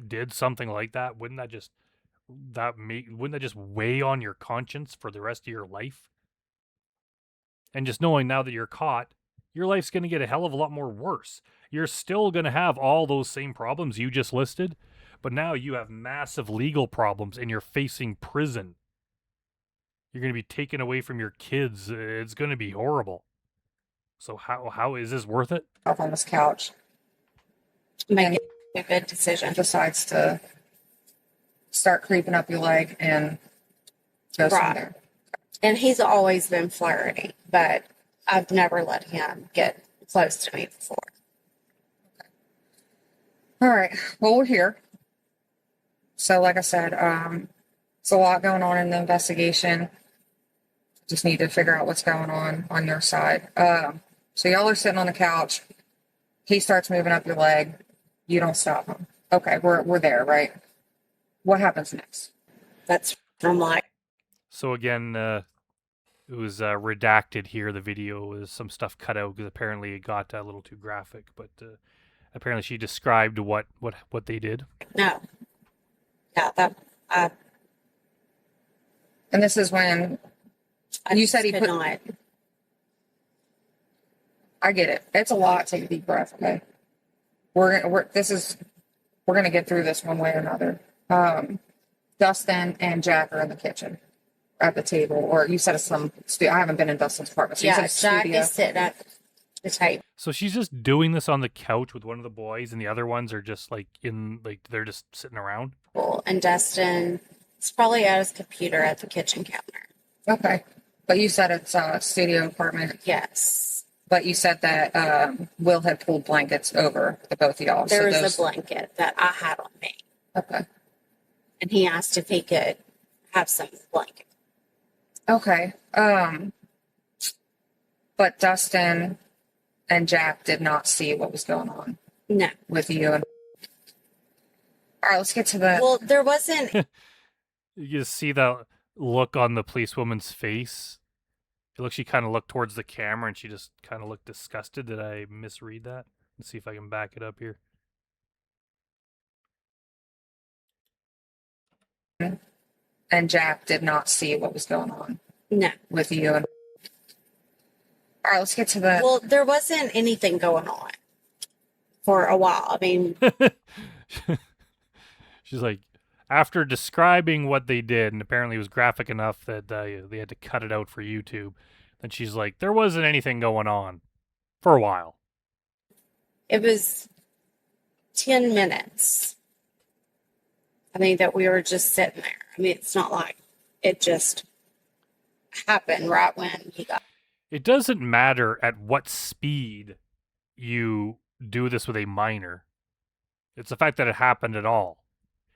did something like that? Wouldn't that just weigh on your conscience for the rest of your life? And just knowing now that you're caught, your life's going to get a hell of a lot more worse. You're still going to have all those same problems you just listed, but now you have massive legal problems and you're facing prison. You're going to be taken away from your kids. It's going to be horrible. So how is this worth it? On this couch Make a good decision. decides to start creeping up your leg and goes from Right. there. And he's always been flirty, but I've never let him get close to me before. All right. Well, we're here. So, like I said, it's a lot going on in the investigation. Just need to figure out what's going on your side. So y'all are sitting on the couch. He starts moving up your leg. You don't stop him. Okay, we're there, right? What happens next? That's from like, So again, it was redacted here. The video was some stuff cut out because apparently it got a little too graphic. But apparently she described what they did. no. Yeah, And this is when you said he could put. not. I get it. It's a lot. Take a deep breath. Okay. We're gonna get through this one way or another. Dustin and Jack are in the kitchen at the table, or you said it's some. I haven't been in Dustin's apartment. So you said Yeah, it's Jack studio. is sitting at the table. So she's just doing this on the couch with one of the boys, and the other ones are just they're just sitting around. And Dustin is probably at his computer at the kitchen counter. Okay, but you said it's a studio apartment. Yes. But you said that Will had pulled blankets over the both of y'all. There so was a blanket that I had on me, Okay. and he asked if he could have some blanket. Okay. But Dustin And Jack did not see what was going on No. with you. And all right, let's get to the. Well, there wasn't. You just see that look on the policewoman's face. She kind of looked towards the camera and she just kind of looked disgusted. Did I misread that? Let's see if I can back it up here. And Jack did not see what was going on No. with you. And all right, let's get to the. Well, there wasn't anything going on for a while. I mean, She's like, after describing what they did, and apparently it was graphic enough that they had to cut it out for YouTube, then she's like, there wasn't anything going on for a while. it was 10 minutes. I mean, that we were just sitting there. I mean, it's not like it just happened right when he got. It doesn't matter at what speed you do this with a minor. It's the fact that it happened at all.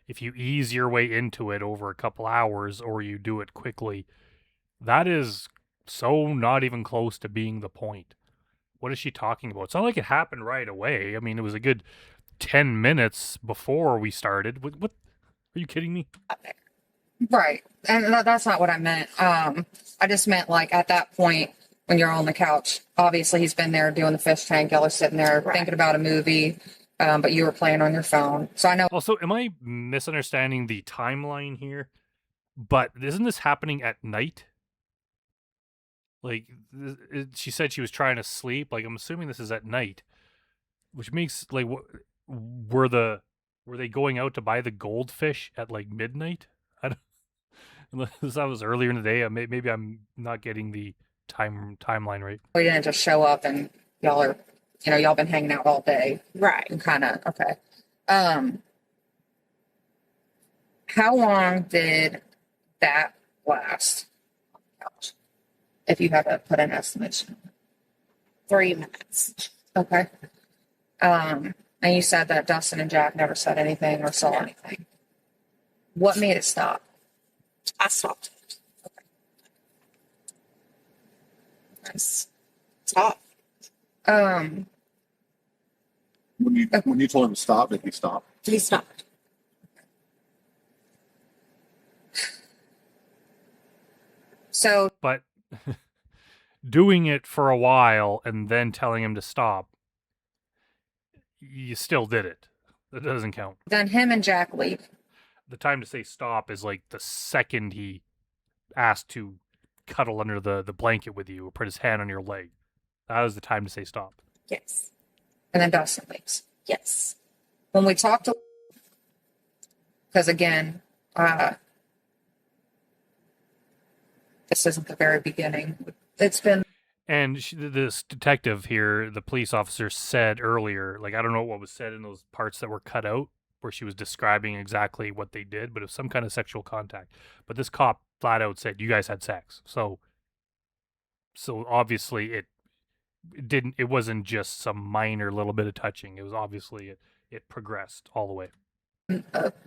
If you ease your way into it over a couple hours or you do it quickly, that is so not even close to being the point. What is she talking about? It's not like it happened right away. I mean, it was a good 10 minutes before we started. What are you kidding me? Right. And that's not what I meant. I just meant like at that point when you're on the couch, obviously he's been there doing the fish tank. Y'all are sitting there Right. thinking about a movie, but you were playing on your phone. So I know. Also, am I misunderstanding the timeline here? But isn't this happening at night? Like, she said she was trying to sleep. Like, I'm assuming this is at night, which makes like, were they going out to buy the goldfish at like midnight? I don't, unless that was earlier in the day. Maybe I'm not getting the timeline right. We didn't just show up and y'all are, y'all been hanging out all day Right. and kind of, okay. How long did that last on the couch? If you had to put an estimation. 3 minutes. Okay. And you said that Dustin and Jack never said anything or saw anything. What made it stop? I stopped it. Just stop. Um, When you told him to stop, did he stop? He stopped. so But doing it for a while and then telling him to stop, you still did it. That doesn't count. then him and Jack leave. The time to say stop is like the second he asked to cuddle under the blanket with you or put his hand on your leg. That was the time to say stop. Yes. And then Dustin leaves. Yes. When we talked to, because again, this isn't the very beginning. It's been And this detective here, the police officer, said earlier, like, I don't know what was said in those parts that were cut out where she was describing exactly what they did, but it was some kind of sexual contact. But this cop flat out said, you guys had sex. So obviously it wasn't just some minor little bit of touching. It was obviously it progressed all the way.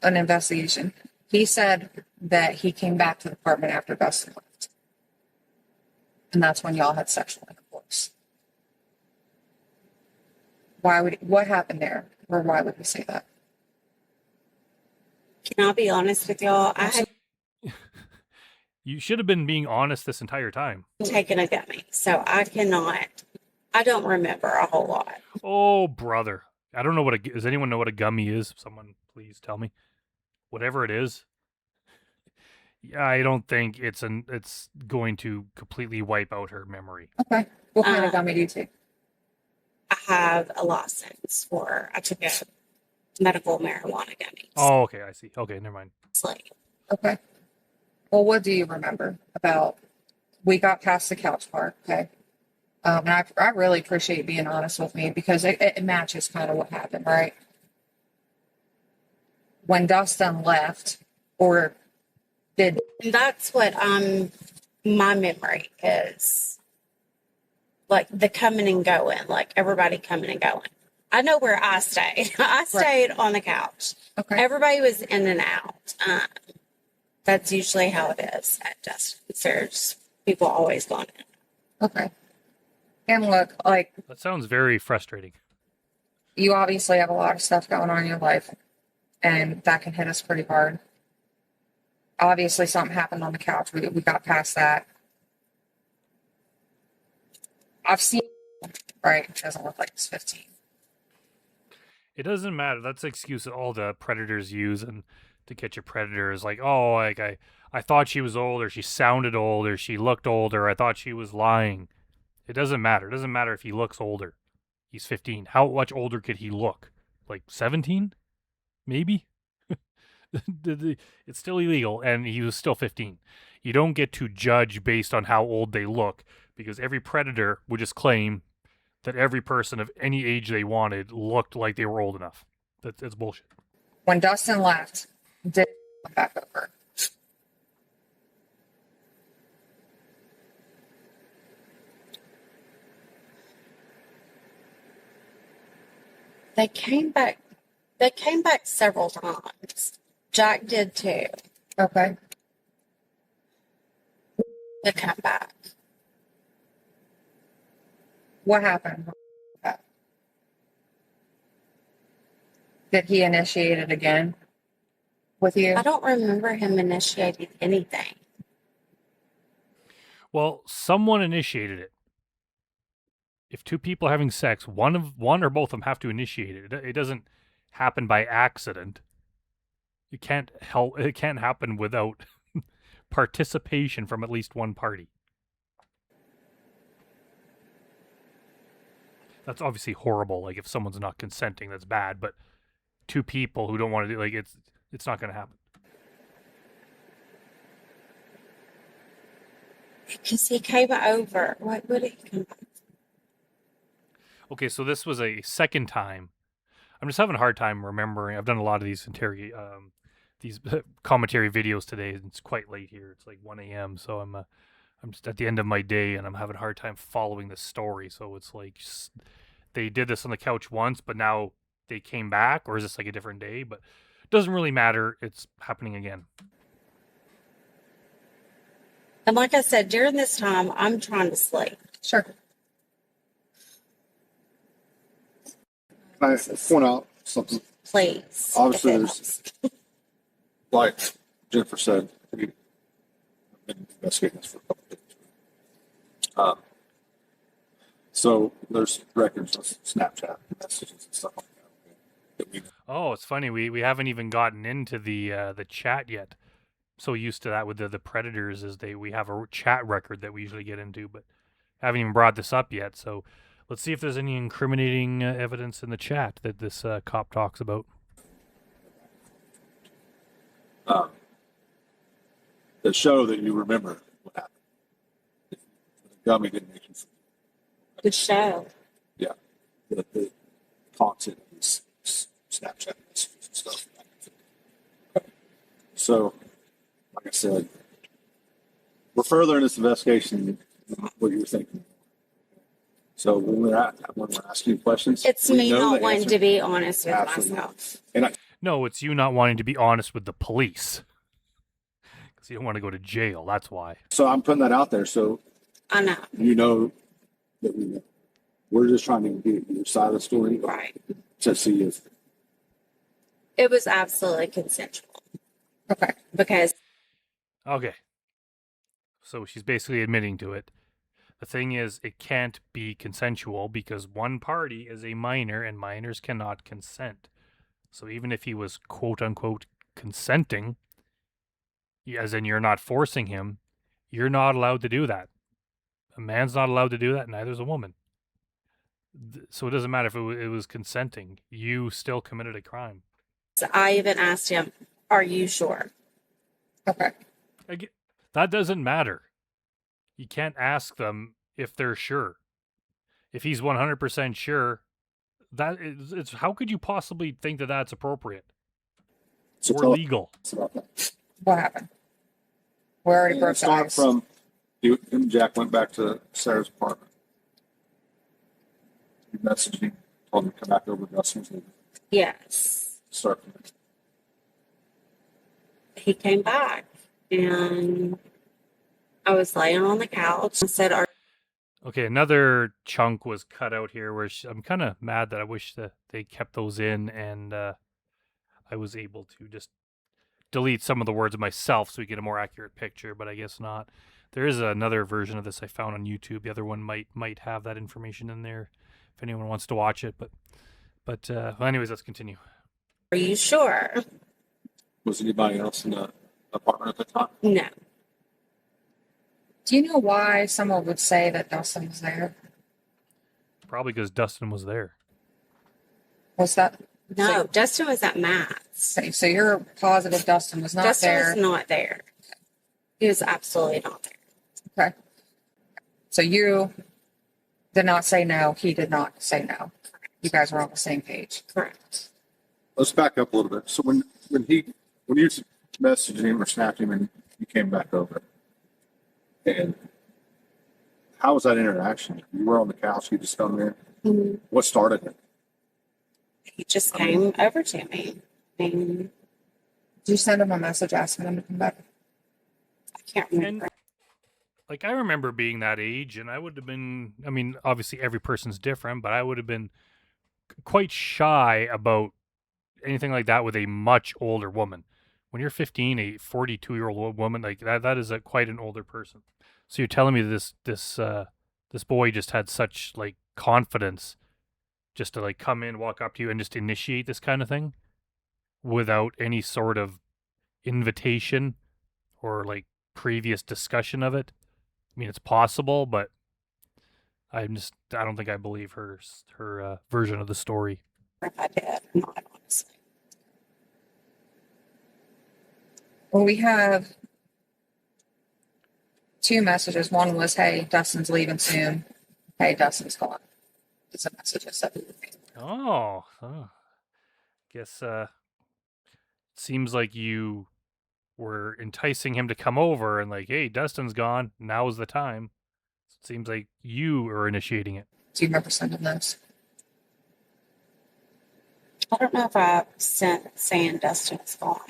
an investigation. He said that he came back to the apartment after Dustin left. And that's when y'all had sexual intercourse. What happened there? Or why would we say that? Can I be honest with y'all? I had You should have been being honest this entire time. taken a gummy, so I don't remember a whole lot. Oh, brother. I don't know does anyone know what a gummy is? Someone please tell me. Whatever it is. Yeah, I don't think it's going to completely wipe out her memory. Okay. What kind of gummy do you take? I have a license I took a medical marijuana gummies. Oh, okay, I see. Okay, never mind. It's like, Okay. Well, what do you remember about? We got past the couch part, okay? And I really appreciate you being honest with me because it matches kind of what happened, right? When Dustin left, or did that's what my memory is. Like the coming and going, like everybody coming and going. I know where I stayed. I stayed on the couch. okay? Everybody was in and out. That's usually how it is at Dustin's. There's people always going in. Okay. And look, like, That sounds very frustrating. you obviously have a lot of stuff going on in your life, and that can hit us pretty hard. Obviously, something happened on the couch. We got past that. I've seen, right? It doesn't look like it's 15. It doesn't matter. That's the excuse that all the predators use, and to catch a predator is like, oh, like I thought she was old, or she sounded old, or she looked older. I thought she was lying. It doesn't matter. It doesn't matter if he looks older. He's 15. How much older could he look? Like 17? Maybe? It's still illegal, and he was still 15. You don't get to judge based on how old they look, because every predator would just claim that every person of any age they wanted looked like they were old enough. That's bullshit. When Dustin left, did come back over. They came back. They came back several times. Jack did too. Okay. To come back. What happened? Did he initiate it again with you? I don't remember him initiating anything. Well, someone initiated it. If two people are having sex, one or both of them have to initiate it. It doesn't happen by accident. It can't help. It can't happen without participation from at least one party. That's obviously horrible. Like if someone's not consenting, that's bad. But two people who don't want to do, like, it's not going to happen. Because he came over. Why would he come back? Okay, so this was a second time. I'm just having a hard time remembering. I've done a lot of these these commentary videos today. And it's quite late here. It's like 1 a.m. So I'm just at the end of my day, and I'm having a hard time following the story. So it's like they did this on the couch once, but now they came back, or is this like a different day? But it doesn't really matter. It's happening again. And like I said, during this time, I'm trying to sleep. Sure. Can I point out something? Please. Obviously, if it there's- helps. Like Jennifer said, we've been investigating this for a couple of days. So there's records of Snapchat messages and stuff like that. Oh, it's funny. We haven't even gotten into the chat yet. So used to that with the predators is we have a chat record that we usually get into, but haven't even brought this up yet. So let's see if there's any incriminating evidence in the chat that this cop talks about. That show that you remember what happened. The gummy didn't make you. The show. Yeah, the content of these Snapchat messages and stuff. So, like I said, we're further in this investigation than what you were thinking. So when we're asking you questions, It's we me know not the wanting answer. to be honest with Absolutely. myself. And No, it's you not wanting to be honest with the police. Because you don't want to go to jail. That's why. so I'm putting that out there so I know. you know that we know. We're just trying to get your side of the story Right. to see if It was absolutely consensual. Okay. Because Okay. So she's basically admitting to it. The thing is, it can't be consensual because one party is a minor and minors cannot consent. So even if he was quote unquote consenting, as in you're not forcing him, you're not allowed to do that. A man's not allowed to do that, neither is a woman. So it doesn't matter if it was consenting. You still committed a crime. I even asked him, "Are you sure?" Okay. That doesn't matter. You can't ask them if they're sure. If he's 100% sure, it's how could you possibly think that that's appropriate so or tell legal? us about that. What happened? We already broke the Start ice. from you and Jack went back to Sarah's apartment. You messaged me, told me to come back over to Dustin's and Yes. start from there. He came back and I was laying on the couch and said, Okay, another chunk was cut out here where I'm kind of mad that I wish that they kept those in and I was able to just delete some of the words myself so we get a more accurate picture, but I guess not. There is another version of this I found on YouTube. The other one might have that information in there if anyone wants to watch it. But well, anyways, let's continue. Are you sure? Was anybody else in the apartment at the time? No. Do you know why someone would say that Dustin was there? Probably because Dustin was there. Was that No, Dustin was at Matt's. okay? So you're positive Dustin was not Dustin there. was not there. He was absolutely not there. Okay. So you did not say no. He did not say no. You guys were on the same page. Correct. Let's back up a little bit. So when you messaged him or snapped him and you came back over, and how was that interaction? You were on the couch. You just come there. Mhm. What started it? He just came over to me. And Did you send him a message asking him to come back? I can't remember. Like, I remember being that age, and I would have been, I mean, obviously every person's different, but I would have been quite shy about anything like that with a much older woman. When you're 15, a 42-year-old woman, like that is quite an older person. So you're telling me this boy just had such like confidence just to like come in, walk up to you and just initiate this kind of thing without any sort of invitation or like previous discussion of it. I mean, it's possible, but I don't think I believe her version of the story. If I did or not, honestly. Well, we have two messages. One was, "Hey, Dustin's leaving soon." "Hey, Dustin's gone." It's a message I sent. Oh, guess seems like you were enticing him to come over and like, hey, Dustin's gone. Now is the time. It seems like you are initiating it. Do you remember sending those? I don't know if I sent saying Dustin was gone.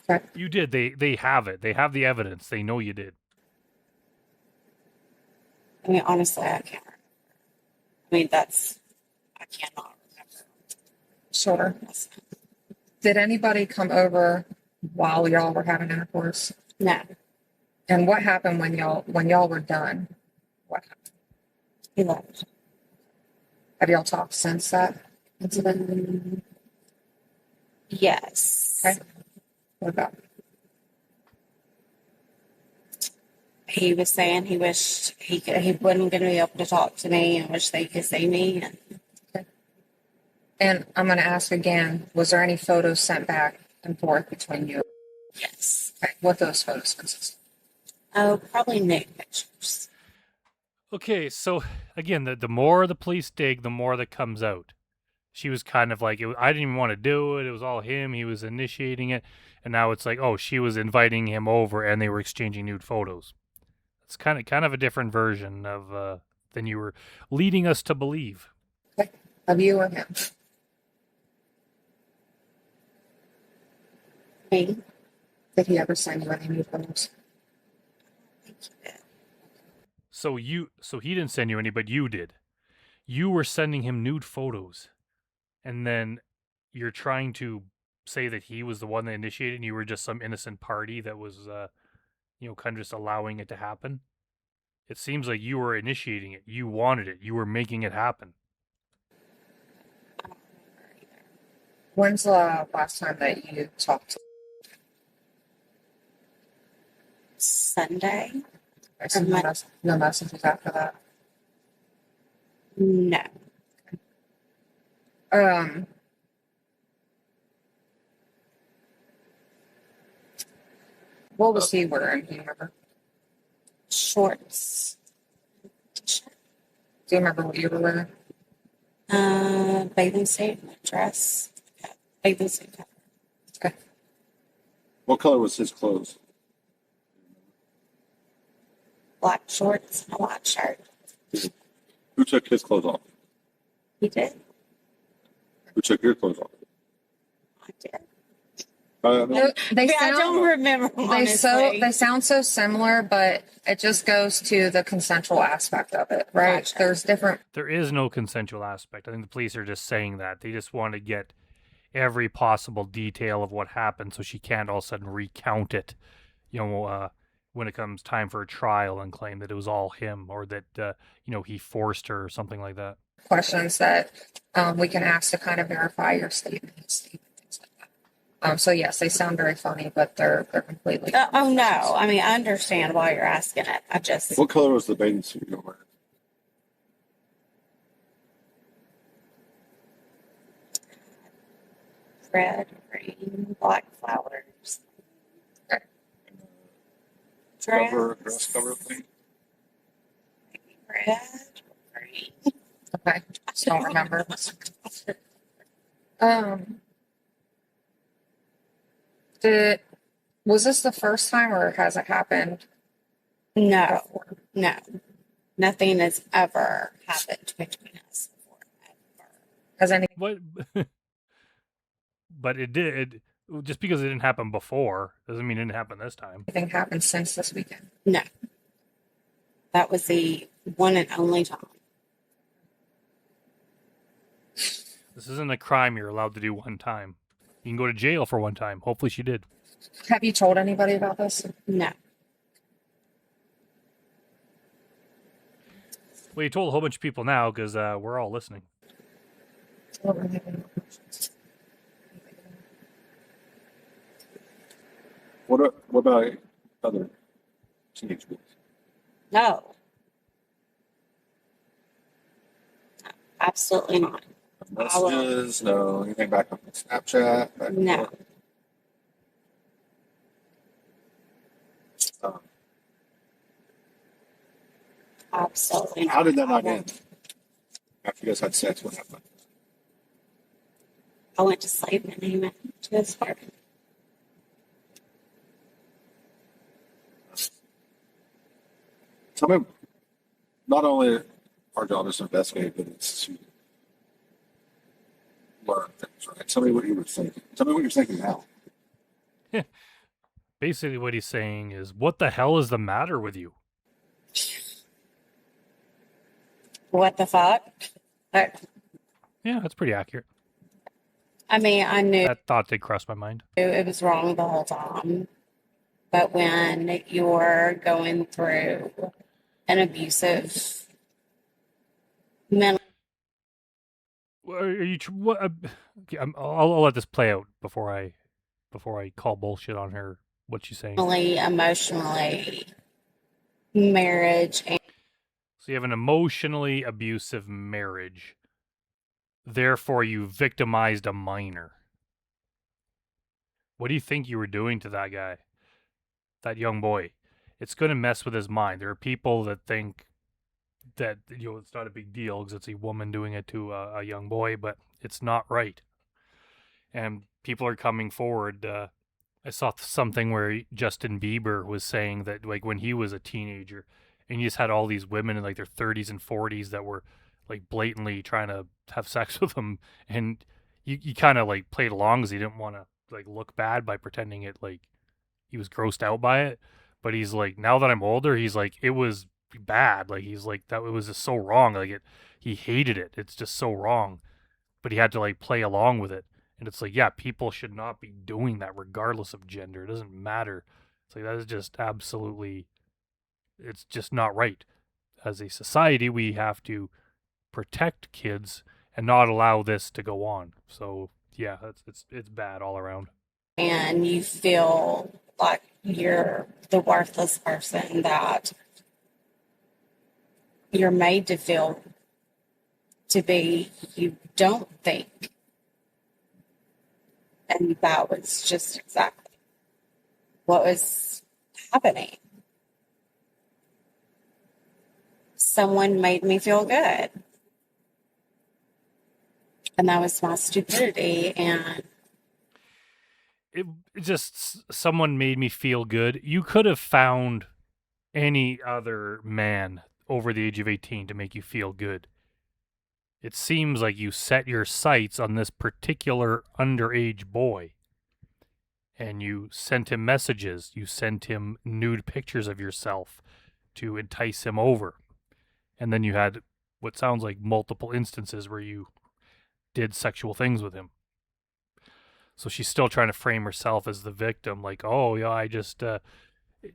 Okay. You did. They have it. They have the evidence. They know you did. I mean, honestly, I can't remember. I mean, I cannot remember. Sure. Did anybody come over while y'all were having intercourse? No, And what happened when y'all were done? What happened? he left. Have y'all talked since that incident? Yes. Okay. What about? He was saying he wished he wasn't going to be able to talk to me and wish they could see me. And I'm going to ask again, was there any photos sent back and forth between you? Yes. Okay. What those photos consist Oh, probably nude pictures. Okay, so again, the more the police dig, the more that comes out. She was kind of like, I didn't even want to do it. It was all him. He was initiating it. And now it's like, oh, she was inviting him over and they were exchanging nude photos. It's kind of a different version of than you were leading us to believe. of you or him? Me. Did he ever send you any nude photos? I think he did. So he didn't send you any, but you did. You were sending him nude photos. And then you're trying to say that he was the one that initiated and you were just some innocent party that was kind of just allowing it to happen. It seems like you were initiating it. You wanted it. You were making it happen. I don't remember either. When's the last time that you talked to Sunday? her? So no messages after that? No. What was he wearing? Do you remember? Shorts. T-shirt. Do you remember what you were wearing? Bathing suit, dress. Yeah, bathing suit. Okay. What color was his clothes? Black shorts and a white shirt. Who took his clothes off? He did. Who took your clothes off? I did. They I don't sound remember, honestly. they sound so similar, but it just goes to the consensual aspect of it, right? Gotcha. There's different. There is no consensual aspect. I think the police are just saying that. They just want to get every possible detail of what happened so she can't all of a sudden recount it, when it comes time for a trial and claim that it was all him or that, he forced her or something like that. Questions that we can ask to kind of verify your statements, things like that. So yes, they sound very funny, but they're completely. Oh no! I mean, I understand why you're asking it. I just What color was the bathing suit you were wearing? red, green, black flowers. Dress cover thing? Maybe red, green. Okay, just don't remember. Was this the first time, or has it happened No, before? no, nothing has ever happened between us before. Ever. Has any? What? But it did. Just because it didn't happen before doesn't mean it didn't happen this time. Anything happened since this weekend? No, that was the one and only time. This isn't a crime you're allowed to do one time. You can go to jail for one time. Hopefully she did. Have you told anybody about this? No, Well, you told a whole bunch of people now because we're all listening. I don't really have any questions. What about other teenage boys? no, absolutely not. Messages? No. Anything back on Snapchat? Back and No. forth? Um, Absolutely not. how did that not end? After you guys had sex, what happened? I went to sleep and he went to his apartment. Tell me, not only our job is to investigate, but it's to learn things, right? Tell me what you were thinking. Tell me what you're thinking now. Basically, what he's saying is, what the hell is the matter with you? What the fuck? Yeah, that's pretty accurate. I mean, I knew That thought did cross my mind. it was wrong the whole time. But when you're going through an abusive mental, Are you? What? Okay, I'll let this play out before I call bullshit on her. What she's saying. emotionally, marriage, and So you have an emotionally abusive marriage. Therefore, you victimized a minor. What do you think you were doing to that guy? That young boy? It's going to mess with his mind. There are people that think that it's not a big deal because it's a woman doing it to a young boy, but it's not right. And people are coming forward. I saw something where Justin Bieber was saying that like when he was a teenager, and he just had all these women in like their 30s and 40s that were like blatantly trying to have sex with him, and you kind of like played along because he didn't want to like look bad by pretending it like he was grossed out by it. But he's like, now that I'm older, he's like, it was bad. Like he's like that it was just so wrong. Like he hated it. It's just so wrong. But he had to like play along with it. And it's like, yeah, people should not be doing that regardless of gender. It doesn't matter. It's like that is just absolutely, it's just not right. As a society, we have to protect kids and not allow this to go on. So yeah, it's bad all around. and you feel like you're the worthless person that you're made to feel to be. You don't think. And that was just exactly what was happening. Someone made me feel good. And that was my stupidity. And It just someone made me feel good. You could have found any other man over the age of 18 to make you feel good. It seems like you set your sights on this particular underage boy. and you sent him messages, you sent him nude pictures of yourself to entice him over. And then you had what sounds like multiple instances where you did sexual things with him. So she's still trying to frame herself as the victim, like, oh yeah,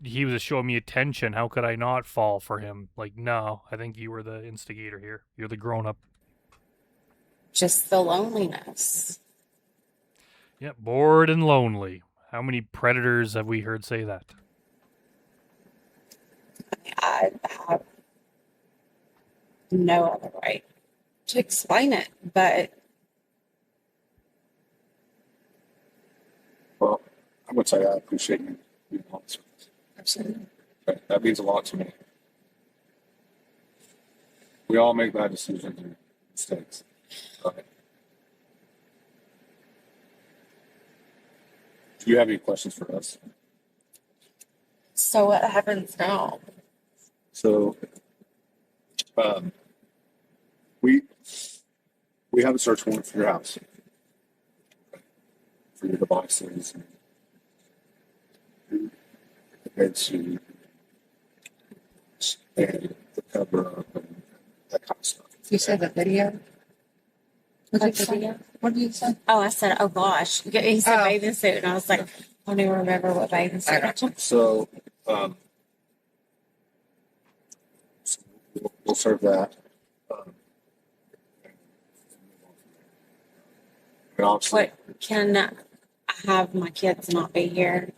he was showing me attention. How could I not fall for him? Like, no, I think you were the instigator here. You're the grown up. Just the loneliness. Yeah, bored and lonely. How many predators have we heard say that? I have no other way to explain it, but Well, I would say I appreciate you being honest with us. Absolutely. That means a lot to me. We all make bad decisions and mistakes. Do you have any questions for us? so what happens now? So, um, we have a search warrant for your house, for your devices, and the bedsheet, and the cover up, and that kind of stuff. You said the video? What What did you say? video? What did you say? Oh, I said, oh gosh. He said Oh. bathing suit, and I was like, I don't even remember what bathing suit. I gotcha. So, we'll serve that. And obviously, What can I have my kids not be here?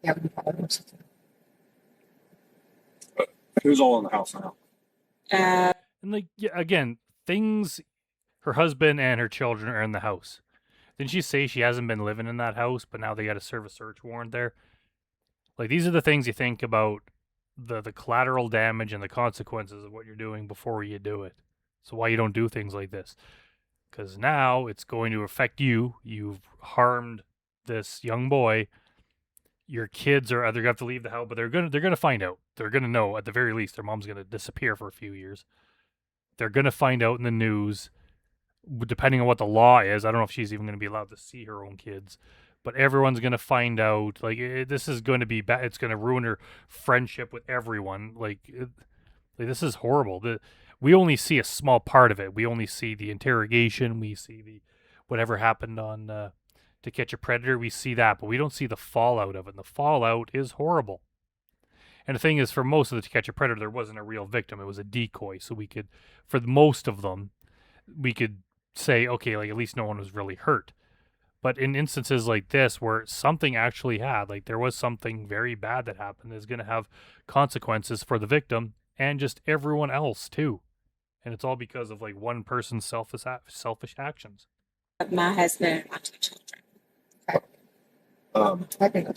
Yeah, we probably will. who's all in the house now? And like, yeah, again, things. Her husband and her children are in the house. Didn't she say she hasn't been living in that house, but now they got to serve a search warrant there? Like, these are the things you think about, the collateral damage and the consequences of what you're doing before you do it. So why you don't do things like this? Because now it's going to affect you. You've harmed this young boy. Your kids are either going to have to leave the house, but they're gonna find out. They're gonna know at the very least their mom's gonna disappear for a few years. They're gonna find out in the news, depending on what the law is. I don't know if she's even going to be allowed to see her own kids, but everyone's going to find out. Like, this is going to be bad. It's going to ruin her friendship with everyone. Like this is horrible. We only see a small part of it. We only see the interrogation. We see the whatever happened on To Catch a Predator. We see that, but we don't see the fallout of it. And the fallout is horrible. And the thing is, for most of the To Catch a Predator, there wasn't a real victim. It was a decoy. So we could, for most of them, we could say, okay, like, at least no one was really hurt. But in instances like this, where something actually like, there was something very bad that happened, is going to have consequences for the victim and just everyone else too. And it's all because of like one person's selfish actions. My husband and my two children. I think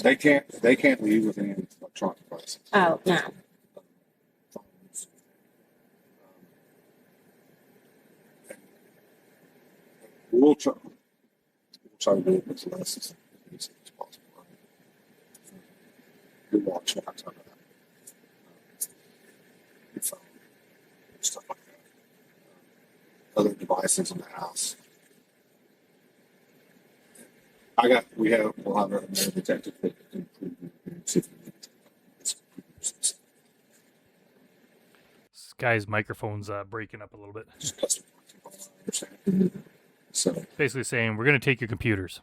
They can't leave with any electronic devices. Oh, no. We'll try to do it as less as easy as possible. Your watch, not time of that. Your phone, stuff like that. Other devices in the house. We'll have a detective that can see if we need to. This guy's microphone's breaking up a little bit. Just custom. Understand. So Basically saying, we're going to take your computers.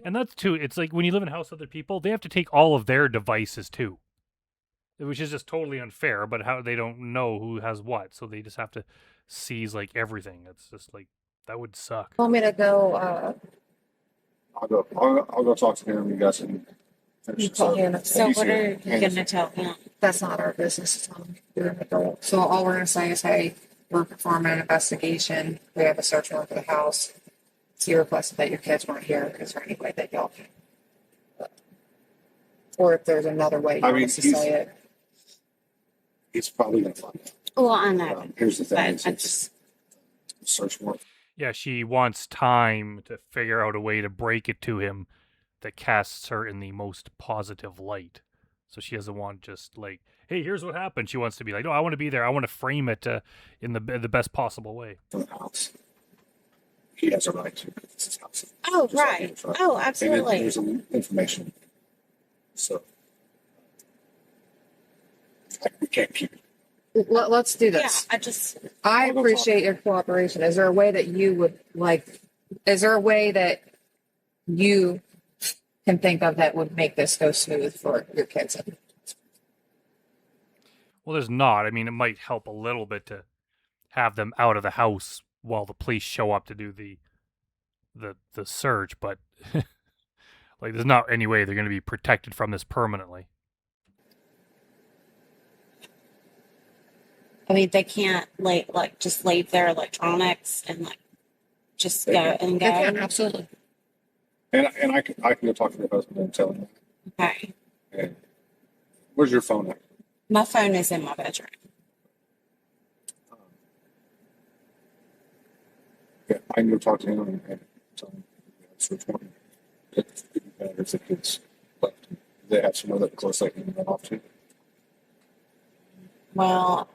And that's too, it's like when you live in a house with other people, they have to take all of their devices too. Which is just totally unfair, but how they don't know who has what. So they just have to seize like everything. It's just like, that would suck. Want me to go, I'll go talk to him. You guys can finish you this call up. him. So what are you going to tell him? That's not our business. It's not, you're an adult. So all we're gonna say is, hey, we're performing an investigation. We have a search warrant for the house. You requested that your kids weren't here. Is there any way that y'all can? Or if there's another way you I want mean, us to say it. He's probably going to find out. Well, I know. Here's the thing: But I it's just, a search warrant. Yeah, she wants time to figure out a way to break it to him that casts her in the most positive light. So she doesn't want just like, hey, here's what happened. She wants to be like, no, I want to be there. I want to frame it in the best possible way. For the house. he has a right to, because it's his house. Oh, Just like right. yours, right? Oh, And absolutely. there's information. So we can't keep it. Let's do Yeah, this. I I'll go appreciate your cooperation. Is there a way that you would like, is there a way that you can think of that would make this go smooth for your kids? Well, there's not. I mean, it might help a little bit to have them out of the house while the police show up to do the search, but like there's not any way they're going to be protected from this permanently. I mean, they can't just leave their electronics and like just go and They can, go. absolutely. And I can go talk to your husband and tell him. Okay. And where's your phone at? My phone is in my bedroom. Yeah, I can go talk to him and tell him which one. It'd be better if the kids left. They have somewhere that close they can run off to. Well,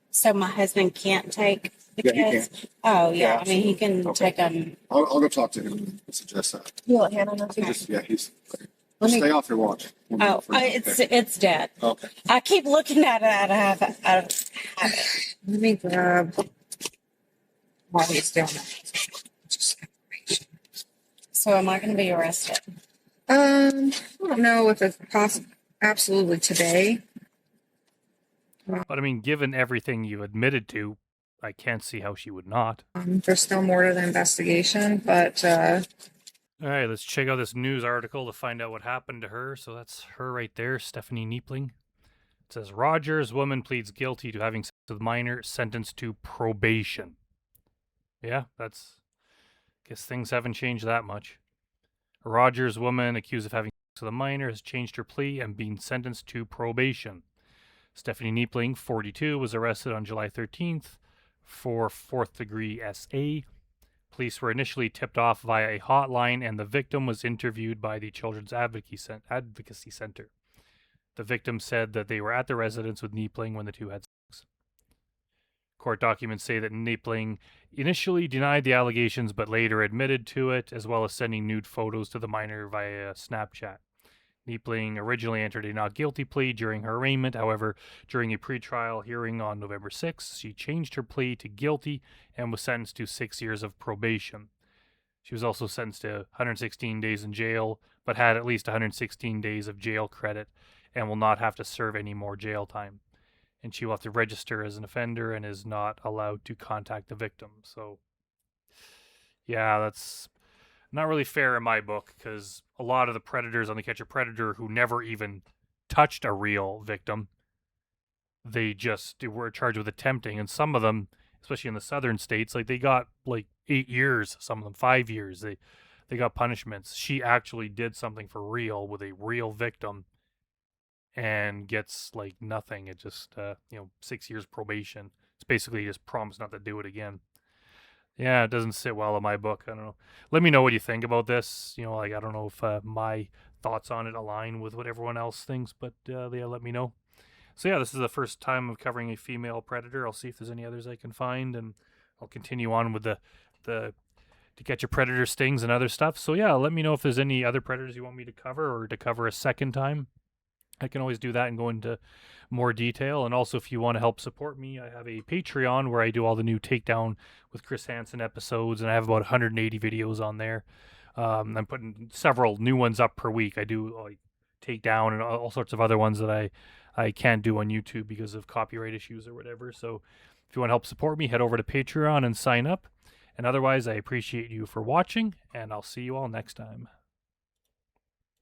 so my husband can't take the Yeah, he kids. Oh yeah, Yeah, I mean he can absolutely. Okay. take them. I'll go talk to him and suggest that. You let Hannah know. So just, yeah, he's. Let me- Stay off your watch. Oh, it's dead. Okay. I keep looking at it. I have it. Let me grab while he's doing that. Just information. So am I going to be arrested? I don't know if it's possible. Absolutely today. But I mean, given everything you admitted to, I can't see how she would not. There's still more to the investigation, but All right, let's check out this news article to find out what happened to her. So that's her right there, Stephanie Niepling. It says Rogers woman pleads guilty to having sex with minor, sentenced to probation. Yeah, that's. Guess things haven't changed that much. A Rogers woman accused of having sex with a minor has changed her plea and been sentenced to probation. Stephanie Niepling, 42, was arrested on July 13th for fourth-degree SA. Police were initially tipped off via a hotline, and the victim was interviewed by the Children's Advocacy Center. The victim said that they were at the residence with Niepling when the two had sex. Court documents say that Niepling initially denied the allegations but later admitted to it, as well as sending nude photos to the minor via Snapchat. Niepling originally entered a not guilty plea during her arraignment. However, during a pretrial hearing on November 6th, she changed her plea to guilty and was sentenced to 6 years of probation. She was also sentenced to 116 days in jail, but had at least 116 days of jail credit and will not have to serve any more jail time. And she will have to register as an offender and is not allowed to contact the victim. So, yeah, that's not really fair in my book, because a lot of the predators on the Catch a Predator who never even touched a real victim, they just were charged with attempting. And some of them, especially in the southern states, like they got like 8 years, some of them 5 years. They got punishments. She actually did something for real with a real victim and gets like nothing. It just 6 years probation. It's basically just promise not to do it again. Yeah, it doesn't sit well in my book. I don't know. Let me know what you think about this. I don't know if my thoughts on it align with what everyone else thinks, but yeah, let me know. So yeah, this is the first time of covering a female predator. I'll see if there's any others I can find, and I'll continue on with the To Catch a Predator stings and other stuff. So yeah, let me know if there's any other predators you want me to cover or to cover a second time. I can always do that and go into more detail. And also, if you want to help support me, I have a Patreon where I do all the new Takedown with Chris Hansen episodes, and I have about 180 videos on there. I'm putting several new ones up per week. I do like Takedown and all sorts of other ones that I can't do on YouTube because of copyright issues or whatever. So if you want to help support me, head over to Patreon and sign up. And otherwise, I appreciate you for watching, and I'll see you all next time.